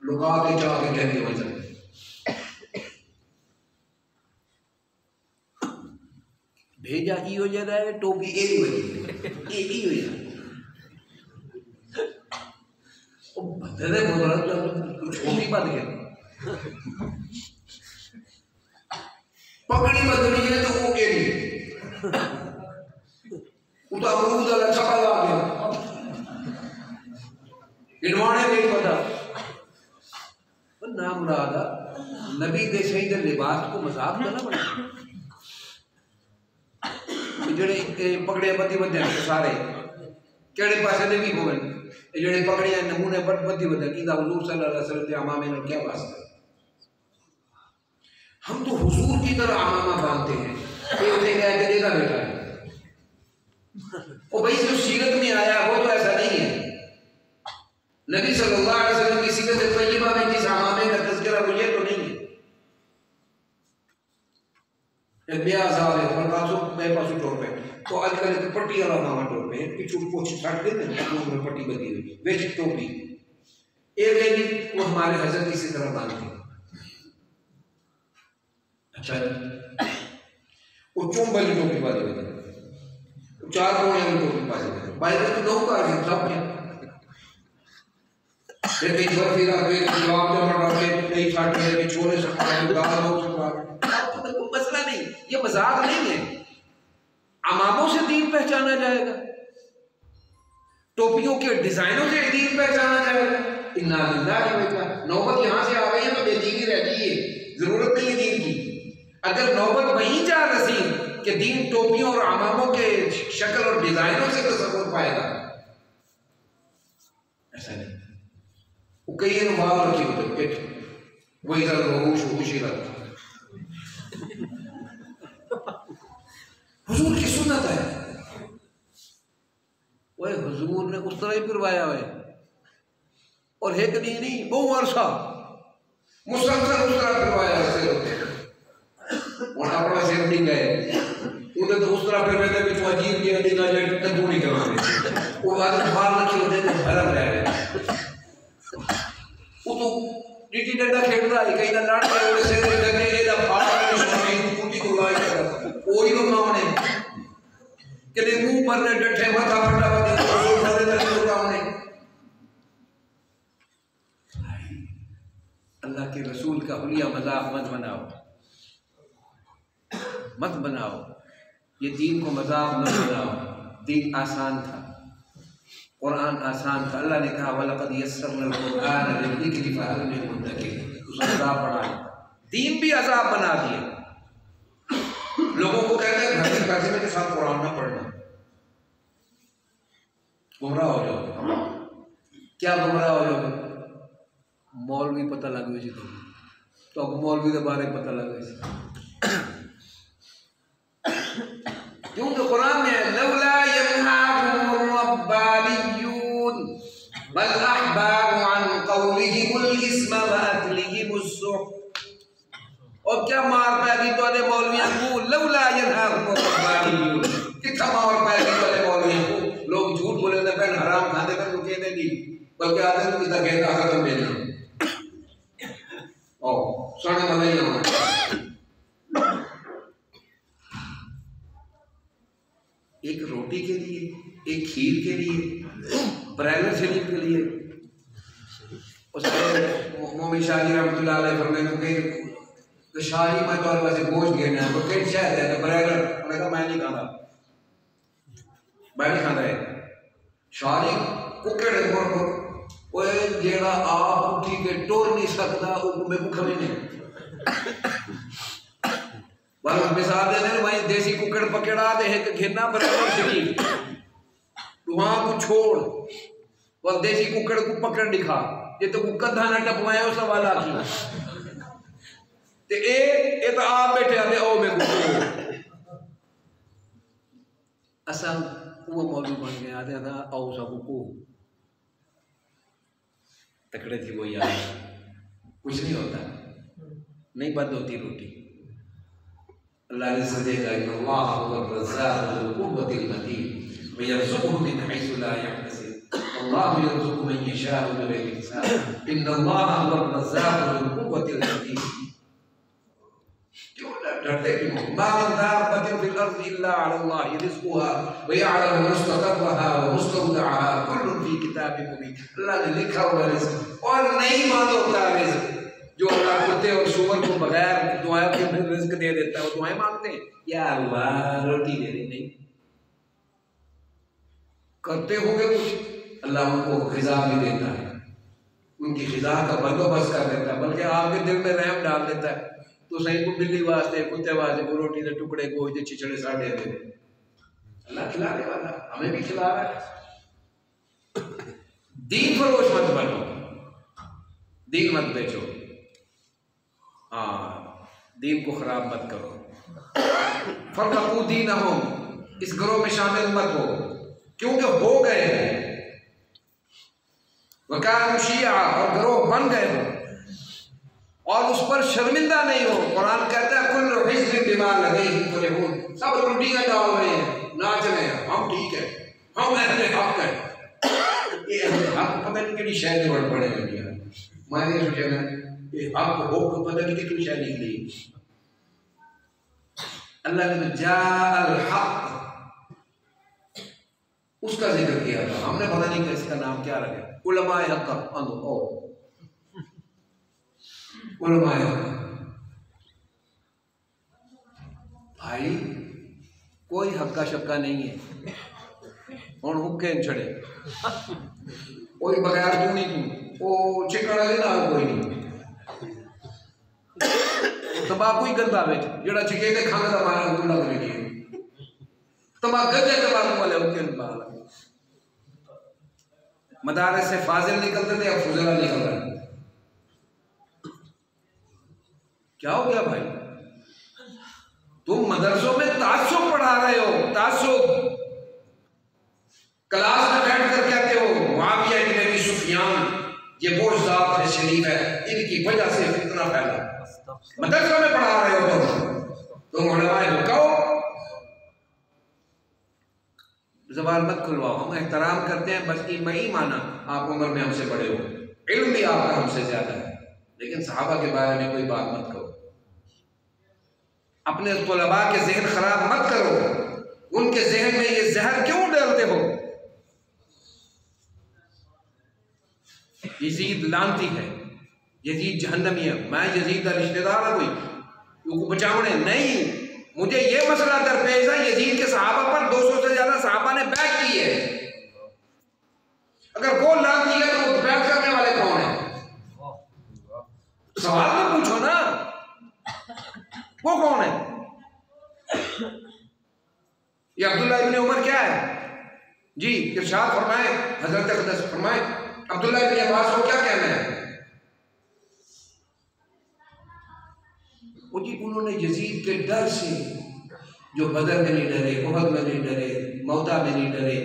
लुका के जाके कहते वजह भेजा ही हो जा रहा है, टोपी एक ही हो जा बदले बोल टोपी बद गया, पकड़ी बदली है तो वो उता अमरूद वाला छपा ला गया, इनवाने नहीं पता ना मुरादा नबी दे शहीद लिबास को मजाक करना पड़ेगा। जेड़े पकड़े बदी बदे सारे केड़े पासे दे भी होवन, जेड़े पकड़े नमूने बदी बदे कीदा हुजूर सल्लल्लाहु अलैहि वसल्लम के अमामे ने क्या वास्ता? हम तो हुजूर की तरह अमामा बांधते हैं, ये उठे गया के देगा बेटा ओ भाई जो सीरत में आया वो तो ऐसा नहीं है। नबी सल्लल्लाहु अलैहि वसल्लम की सीरत तैयबा में जिस अमामे का तज़किरा वो ये तो नहीं है। ब्याजार है पर पासो मैं पासो टोर पे तो आजकल एक पट्टी वाला मामा टोर पे पिछू पोछ छाट देते हैं, में पट्टी बंधी हुई वेच टोपी एक लेनी वो हमारे हजरत इसी तरह बांधते हैं। अच्छा वो चुंबल टोपी वाली होती है, चार कोने वाली टोपी वाली बाइक तो दो कार है सब क्या ये कई बार फिर आगे जवाब जमा रखे कई छाट के छोले सब दाल लोग सब मसला नहीं, ये मजाक नहीं है। अमामों से दीन पहचाना जाएगा, टोपियों के डिजाइनों से दीन पहचाना जाएगा। इन्ना लिल्लाहि व इन्ना, नौबत यहां से आ गई है तो बेदीनी रह गई है, जरूरत नहीं है दीन की। अगर नौबत वहीं जा रसी कि दीन टोपियों और अमामों के शक्ल और डिजाइनों से तसव्वुर पाएगा, ऐसा नहीं। वो कई अनुभाव रखी होते पेट वही तरह हुजूर की सुन्नत है, वह हुजूर ने उस तरह ही फिरवाया है और एक दिन नहीं बहु वर्षा मुसलसल उस तरह फिरवाया से होते और अपना सिर नहीं गए उन्हें तो उस तरह फिरवाते भी तो अजीब के दिन आ जाए तंदू नहीं करवाते वो बात बाहर रखी होते तो भरम रह गए वो तो टीटी डंडा खेल रहा है कहीं ना लाड़ के ओले से लगे ये दा फाड़ के सोने कुटी को लाई कर कोई लोग ना होने के लिए मुंह पर ने डठे माथा फटा दे तो मदद नहीं होगा उन्हें। अल्लाह के रसूल का हुलिया मजाक मत बनाओ, मत बनाओ, ये दीन को मजाक मत बनाओ। दीन आसान था, कुरान आसान था। अल्लाह ने कहा वलक़द यस्सरनल कुरआन लिज़िक्रि फहल मिन मुद्दकिर, उसने अज़ाब बढ़ा दिया, दीन भी अज़ाब बना दिए। लोगों को कहते हैं घर के फैसले के साथ कुरान ना पढ़ना, गुमराह हो जाओगे। क्या गुमराह हो जाओगे? मौलवी पता लग गई तो मौलवी के बारे में पता लग गई क्योंकि कुरान में लौला यनहाहुमुर रब्बानियून बल अहबारु अन कौलिहिमुल इस्म व अकलिहिमुस सुह। और क्या मार पैगी तो अरे मौलवियों को लौला यनहाहुमुर रब्बानियून, कितना मार पैगी तो अरे मौलवियों को। लोग झूठ बोले ना पहन हराम खाते पर रुके नहीं बल्कि आते हैं कितना कहता खत्म देना ओ सोने वाला ही होना। एक रोटी के लिए, एक खीर के लिए, ब्रायलर शरीफ के लिए उसने मोमिन शाही रहमतुल्लाह अलैह फरमाते हैं कि शाही में तो वैसे गोश्त गिरना है तो कई शायद है ब्रायलर, उन्होंने कहा मैं नहीं खाता, मैं नहीं खाता है शाही कुकड़ वो जेड़ा आप उठी के टोर नहीं सकता वो मैं भूखा भी नहीं बस मिसाल दे दे भाई देसी कुकड़ पकड़ा दे एक घेना बराबर शरीफ वहां को छोड़ बस देसी कुकड़ को पकड़ दिखा ये तो कद्दा ना टपवाए उस वाला की ते ए तो आप बैठे आते ओ मैं को असल वो मौलवी बन गया आते था आओ सब को तकड़े थी वो यार कुछ नहीं होता, नहीं बंद होती रोटी। अल्लाह ने सजेगा कि अल्लाह हुवल रज़्ज़ाक़ु ज़ुल क़ुव्वतिल मतीन व यरज़ुक़हु मिन हैसु ला यहतसिब अल्लाहु यरज़ुक़ु मन यशाअु बिग़ैरि हिसाब इन्नल्लाहा हुवल रज़्ज़ाक़ु ज़ुल क़ुव्वतिल मतीन। क्यों डरते क्यों? मा मिन दाब्बतिन फिल अर्ज़ि इल्ला अलल्लाहि रिज़्क़ुहा व यअलमु मुस्तक़र्रहा व मुस्तौदअहा कुल्लुन फ़ी किताबिन मुबीन। अल्लाह ने लिखा हुआ रिज़्क़ और नहीं मांग होता रिज़्क़ जो अल्लाह कुत्ते और सूअर को बगैर दुआ के रिज़्क़ दे देता है वो दुआएं मांगते हैं या अल्लाह रोटी दे दे, नहीं करते होंगे कुछ अल्लाह उनको ग़िज़ा भी देता है, उनकी ग़िज़ा का बंदोबस्त कर देता है, बल्कि आपके दिल में रहम डाल देता है तो सही को बिल्ली वास्ते कुत्ते वास्ते को रोटी के टुकड़े गोश्त के छिछड़े साढ़े दे अल्लाह खिलाने वाला हमें भी खिला रहा है। दीन फरोश मत बनो, दीन मत बेचो, हाँ दीन को खराब मत करो। फरक़ू दीनहुम, इस ग्रोह में शामिल मत हो क्योंकि हो गए वकानु शिया और ग्रोह बन गए हो और उस पर शर्मिंदा नहीं हो। कुरान कहता है कुल्लु हिज़्बिन बिमा लदैहिम फरिहून, सब उल्टियां डाल रहे हैं नाच रहे हैं हम ठीक है हम अहले हक है। ये अहले हक पता नहीं कितनी शायद वर्ड पड़े हैं यार, मैंने सोचा ना ये हक हो पता नहीं कितनी शायद निकली। अल्लाह ने जाअल हक उसका जिक्र किया था, हमने पता नहीं कि इसका नाम क्या रखा उलमाए हक ओ उलमाए हक। भाई कोई हक्का शक्का नहीं है और हुक्के छड़े कोई बगैर तू नहीं तू वो चिकड़ा लेना कोई नहीं तंबाकू ही गंदा बेच जेड़ा चिके दे खाने का मारा गुंडा कर दिए मदारस से फाजिल निकलते थे, अब फुजला निकल रहा है। क्या हो गया भाई? तुम मदरसों में तासुब पढ़ा रहे हो, तासुब। क्लास में बैठ कर कहते हो मुआविया इब्न अबी सुफियान ये वो जात है, शरीफ है, इनकी वजह से फितना फैला। मदरसों में पढ़ा रहे हो तुम उलमाए हुक्का हो। ज़बान मत खुलवाओ, हम एहतराम करते हैं, बस ही माना आप उम्र में हमसे बड़े हो, इल्म भी आपका हमसे ज्यादा है, लेकिन सहाबा के बारे में कोई बात मत करो। अपने तुलबा के जहन खराब मत करो, उनके जहन में ये जहर क्यों डालते हो? यजीद लानती है, यजीद जहन्नमी है, मैं यजीद का रिश्तेदार है कोई बचावने नहीं। मुझे ये मसला दरपेश है, यजीद के सहाबा पर 200 से ज्यादा सहाबा ने बैठ की है। अगर वो लानती है तो बैठ करने वाले कौन है? सवाल तो पूछो ना, वो कौन है? ये अब्दुल्ला इब्न उमर क्या है जी? इरशाद फरमाए, हजरत अक़दस फरमाए, अब्दुल्ला इब्न अब्बास को क्या कहना है? वो जी उन्होंने यजीद के डर से, जो बदर में नहीं डरे, उहद में नहीं डरे, मौता में नहीं डरे,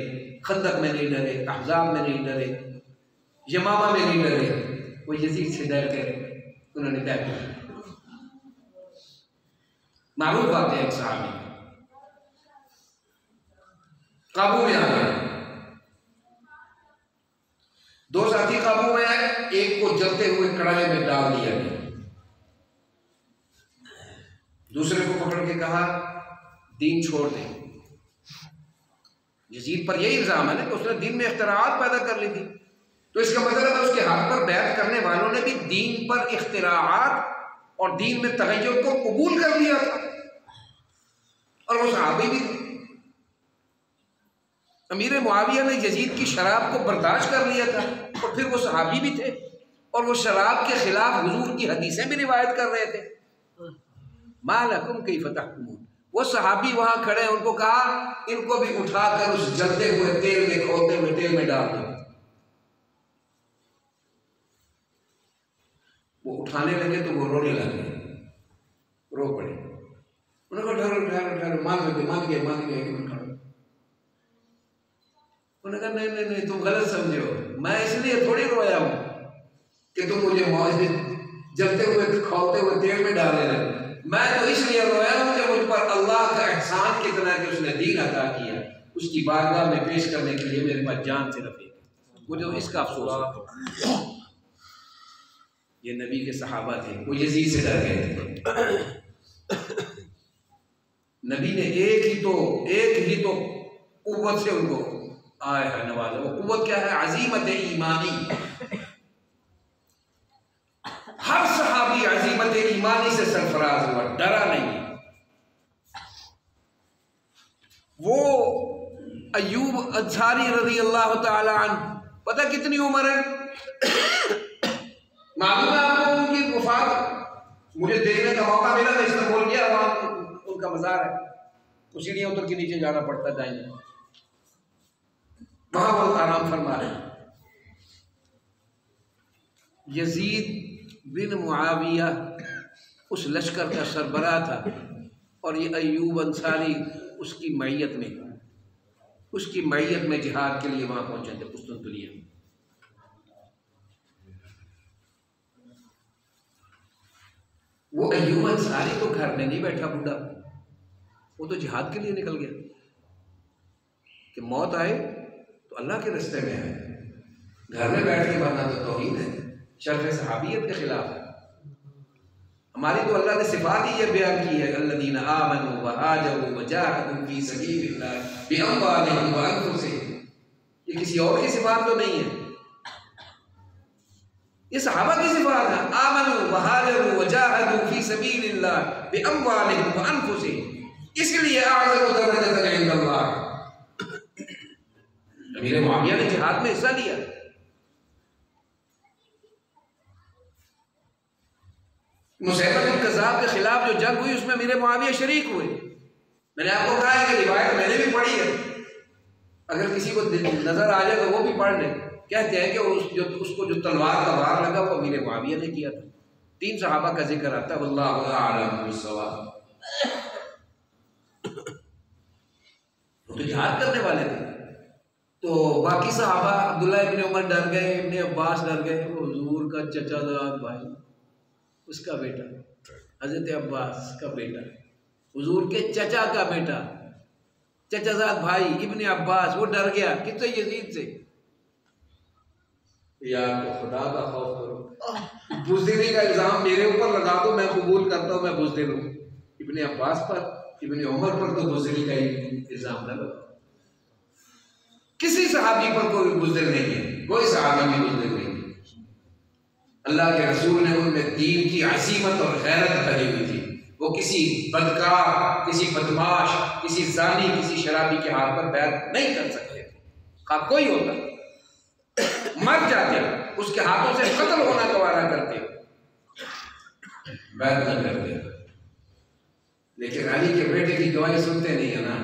खंदक में नहीं डरे, अहज़ाब में नहीं डरे, यमामा में नहीं डरे, वो यजीद से डर कर उन्होंने तय किया। मारूफ बात है, एक सहाबी काबू में आ गए, दो साथी काबू में आए, एक को जलते हुए कढ़ाई में डाल दिया गया, दूसरे को पकड़ के कहा दीन छोड़ दे। यजीद पर यही इल्जाम है ना कि उसने दीन में इख्तिराआत पैदा कर ली थी, तो इसका मतलब है उसके हाथ पर बैत करने वालों ने भी दीन पर इख्तिराआत और दीन में तगय्युर को कबूल कर लिया था, और वो सहाबी भी थे। अमीर मुआविया ने यजीद की शराब को बर्दाश्त कर लिया था, और फिर वो सहाबी भी थे, और वो शराब के खिलाफ हुजूर की हदीसें भी रिवायत कर रहे थे। मालकुम कैफ तहकुमून, वो सहाबी वहां खड़े हैं, उनको कहा इनको भी उठाकर उस जलते हुए तेल में, खोलते हुए तेल में डाल दो। वो उठाने लगे तो वो रोने लगे, रो पड़े। उन्होंने कहा ठहरो ठहरो ठहरो, मान गए उन्होंने कहा नहीं नहीं नहीं, तुम गलत समझे हो, मैं इसलिए थोड़ी रोया हूं कि तुम मुझे मौज जलते हुए खोलते हुए तेल में डालने लगे, मैं तो इसलिए रोया हूं कि मुझ पर अल्लाह का एहसान कितना कि उसने दीन अता किया, उसकी बारगाह में पेश करने के लिए मेरे पास जान सिर्फ है, मुझे तो इसका अफसोस है। ये नबी के सहाबा थे, वो यजीद से डर गए थे। नबी ने एक ही तो कुव्वत से उनको आए है नवाजा। वो कुव्वत क्या है? अजीमत ईमानी। हर सहाबी अजीमत ईमानी से सरफराज हुआ, डरा नहीं। वो अय्यूब अंसारी रज़ी अल्लाह तआला अन्हु, पता कितनी उम्र है? मालूम है आपको उनकी वफात? मुझे देखने का मौका मिला, मैं इसमें बोल गया, वहां उनका मज़ार है, तो सीढ़ियां उतर के नीचे जाना पड़ता है, जाएंगे वहां वो आराम फरमा रहे। यजीद बिन मुआविया उस लश्कर का सरबराह था, और ये अय्यूब अंसारी उसकी मैयत में जिहाद के लिए वहां पहुंचे थे कुस्तुनतुनिया में। वो अय्यूब अंसारी तो घर में नहीं बैठा बूढ़ा, वो तो जिहाद के लिए निकल गया कि मौत आए तो अल्लाह के रास्ते में आए। घर में बैठ के मरना तो तौहीद है, शर्फ सहाबियत के खिलाफ है। हमारी तो अल्लाह ने सिफात ही ये बयान की है, अल्लज़ीना आमनू व हाजरू व जाहदू फी सबीलिल्लाह बिअम्वालिहिम व अनफुसिहिम। ये किसी और की सिफात तो नहीं है, ये सहाबा की सिफात है। आमनू व हाजरू व जाहदू फी सबीलिल्लाह बिअम्वालिहिम व अनफुसिहिम, इसलिए आज़मु दरजतन इंदल्लाह। अमीर मुआविया ने जिहाद में हिस्सा लिया। मुसैलमतुल कज़्ज़ाब के खिलाफ जो जंग हुई उसमें अमीर मुआविया शरीक हुए। मैंने आपको कहा है कि रिवायत मैंने भी पढ़ी है, अगर किसी को नजर आ जाए तो वो भी पढ़ ले। कहते हैं कि उसको जो तलवार का वार लगा वो अमीर मुआविया ने किया था। 3 सहाबा का जिक्र आता है, वल्लाहु अअलम बिस्सवाब। तो जिहाद करने वाले थे। तो बाकी सहाबा, अब्दुल्ला इब्ने उमर डर गए, इब्ने अब्बास डर गए, वो हुजूर का चचाजाद भाई, उसका बेटा हजरत अब्बास का बेटा, हुजूर के चचा का बेटा, चचाजाद भाई इब्ने अब्बास, वो डर गया किससे? यजीद से। यार तो खुदा का खौफ करो, बुज़दिली का इल्जाम मेरे ऊपर लगा दो, मैं कबूल करता हूँ मैं बुज़दिल हूँ। इब्ने अब्बास पर, इब्ने उमर पर तो बुज़दिली का इल्जाम न लगाओ। किसी सहाबी पर कोई बुज़दिल नहीं है, कोई सहाबी भी बुज़दिल नहीं है। अल्लाह के रसूल ने उनमें दीन की अज़ीमत और गैरत भरी हुई थी। वो किसी बदकार, किसी बदमाश, किसी जानी, किसी शराबी के हाथ पर बैत नहीं कर सकते थे। का कोई होता मर जाते, उसके हाथों से कत्ल होना गवारा करते, बैत न करते। लेकिन अली के बेटे की गवाही सुनते नहीं है ना।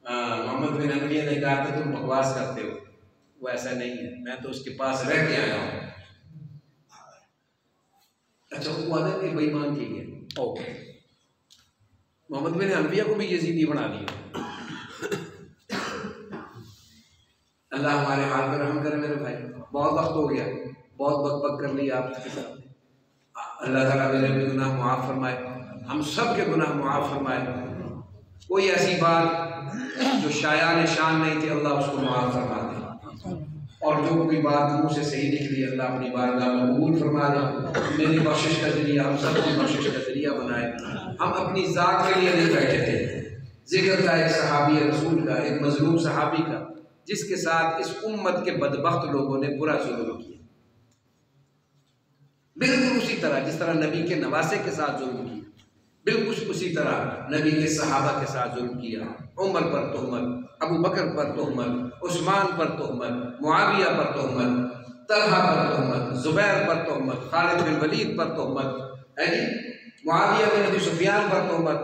मोहम्मद बिन अनविया ने कहा था तुम बकवास करते हो, वो ऐसा नहीं है, मैं तो उसके पास रह के आया हूँ। अच्छा, वो वादा के बेईमान की गया। ओके, मोहम्मद बिन अनविया को भी यजीदी बना दिया। अल्लाह हमारे हाल पर रहम करे मेरे भाई। बहुत वक्त हो गया, बहुत बक कर लिया आपके साथ। अल्लाह ताला मेरे भी गुनाह मुआफ़ फरमाए, हम सब के गुनाह मुआफ़ फरमाए। कोई ऐसी बात जो शायान शान नहीं थी, अल्लाह उसको मुआफ़ फरमा दे। और जो कोई बात मुँह से सही निकली, अल्लाह अपनी बारगाह में कबूल फरमा दे। मेरी बख्शिश का जरिया, हम सब की बख्शिश का जरिया बनाए। हम अपनी ज़ात के लिए नहीं बैठे थे। जिक्र था एक सहाबी रसूल का, एक मजलूम सहाबी का, जिसके साथ इस उम्मत के बदबख्त लोगों ने बुरा जुल्म किया। बिल्कुल उसी तरह जिस तरह नबी के नवासे के साथ जुल्म किया, बिल्कुल उसी तरह नबी के सहाबा के साथ जुल्म किया। उमर पर तोहमत, अबू बकर पर तोहमत, उस्मान पर तोहमत, मुआविया पर तोहमत, तलहा पर तोहमत, जुबैर पर तोहमत, खालिद बिन वलीद पर तोहमत है जी, मुआविया बिन अबी सुफियान पर तोहमत,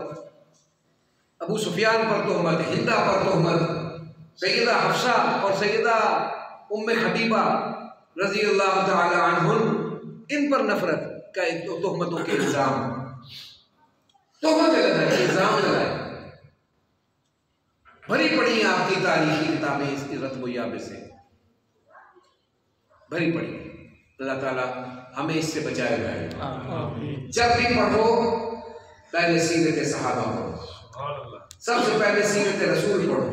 अबू सुफियान पर तोहमत, हिंदा पर तोहमत, सैयदा हफ्सा और सैयदा उम्मे हबीबा रज़ी अल्लाह तआला अन्हुन, इन पर नफरत का तोहमतों के इल्जाम, तोहमत लगाए, इल्जाम लगाए। भरी पड़ी हैं आपकी तारीखी किताबें इसकी रत्ब-ओ-याब से, भरी पड़ी। अल्लाह ताला हमें इससे बचाए रहे। जब भी पढ़ो पहले सीरत सहाबा पढ़ो, सबसे पहले सीरत रसूल पढ़ो,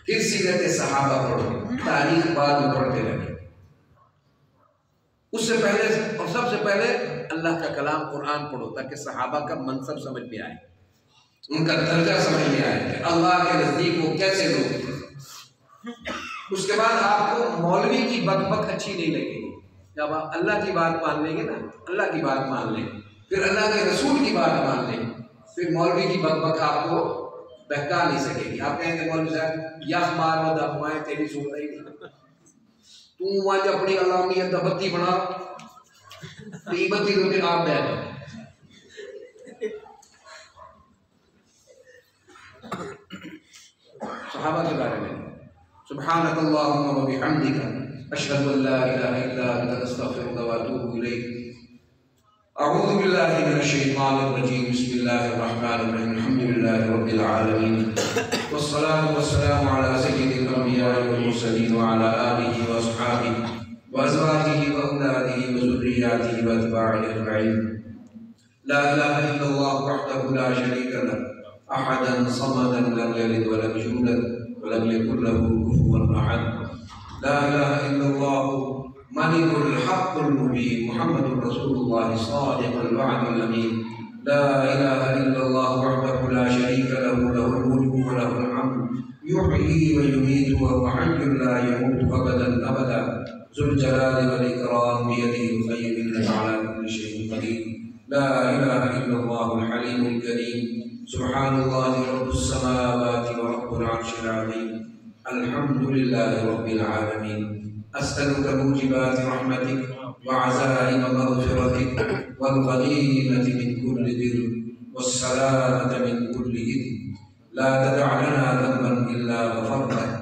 फिर सीरत सहाबा पढ़ो, तारीख बाद में पढ़ते रहे। उससे पहले और सबसे पहले अल्लाह का कलाम कुरान पढ़ो, ताकि सहाबा का मनसब समझ में आए, उनका दर्जा समझ में आए कि अल्लाह के नजदीक वो कैसे लोग थे। उसके बाद आपको मौलवी की बकबक अच्छी नहीं लगेगी। जब आप अल्लाह की बात मान लेंगे ना, अल्लाह की बात मान लें, फिर अल्लाह के रसूल की बात मान लें, फिर मौलवी की बकबक आपको बहका नहीं सकेगी। आप कहेंगे मौलवी साहब यह मार मत अफवाहें तेरी सुन रही नहीं, तू वहां अपनी अलामियत बत्ती बना, बत्ती तो आप बैठ सहाबा के बारे में। सुब्हानक अल्लाहुम्मा व बिहम्दिका अशहदु अन ला इलाहा इल्ला अंता अस्तगफिरुका व अतूबु इलैक। अऊज़ु बिल्लाहि मिनश शैतानिर रजीम। बिस्मिल्लाहिर रहमानिर रहीम। अल्हम्दुलिल्लाहि रब्बिल आलमीन वस्सलातु वस्सलामु अला सय्यिदिल अंबिया'i वल मुरसलीन व अला आलिहि व अस्हाबिहि व अज़वाजिहि व औलादिहि व ज़ुर्रिय्यातिहि व अत्बा'iहि अजमईन। ला इलाहा इल्लल्लाहु वहदहु ला शरीका लहु अहदन समदन लम यलिद व लम यूलद व लम यकुल लहु कुफुवन अहद। ला इलाहा इल्लल्लाहु मलिकुल हक़्क़ुल मुबीन मुहम्मदुर रसूलुल्लाह सादिक़ुल वअदुल अमीन। ला इलाहा इल्लल्लाहु वहदहु ला शरीका लहु लहुल मुल्कु व लहुल हम्दु युहयी व युमीतु व हुवा हय्युन ला यमूतु अबदन अबदा ज़ुल जलाली वल इकराम बियदिहिल ख़ैर इन्नका अला कुल्लि शैइन क़दीर। ला इलाहा इल्लल्लाहुल हलीमुल करीम सुब्हानल्लाहि रब्बिस समावाति व रब्बिल अर्शिल अज़ीम। अल्हम्दुलिल्लाहि रब्बिल आलमीन। अस्अलुका मूजिबाति रहमतिक व अज़ाइम मग़फ़िरतिक वल गनीमति मिन कुल्लि बिर वस्सलामत मिन कुल्लि इथ्म ला तदअ लना ज़ंबन इल्ला गफ़रतह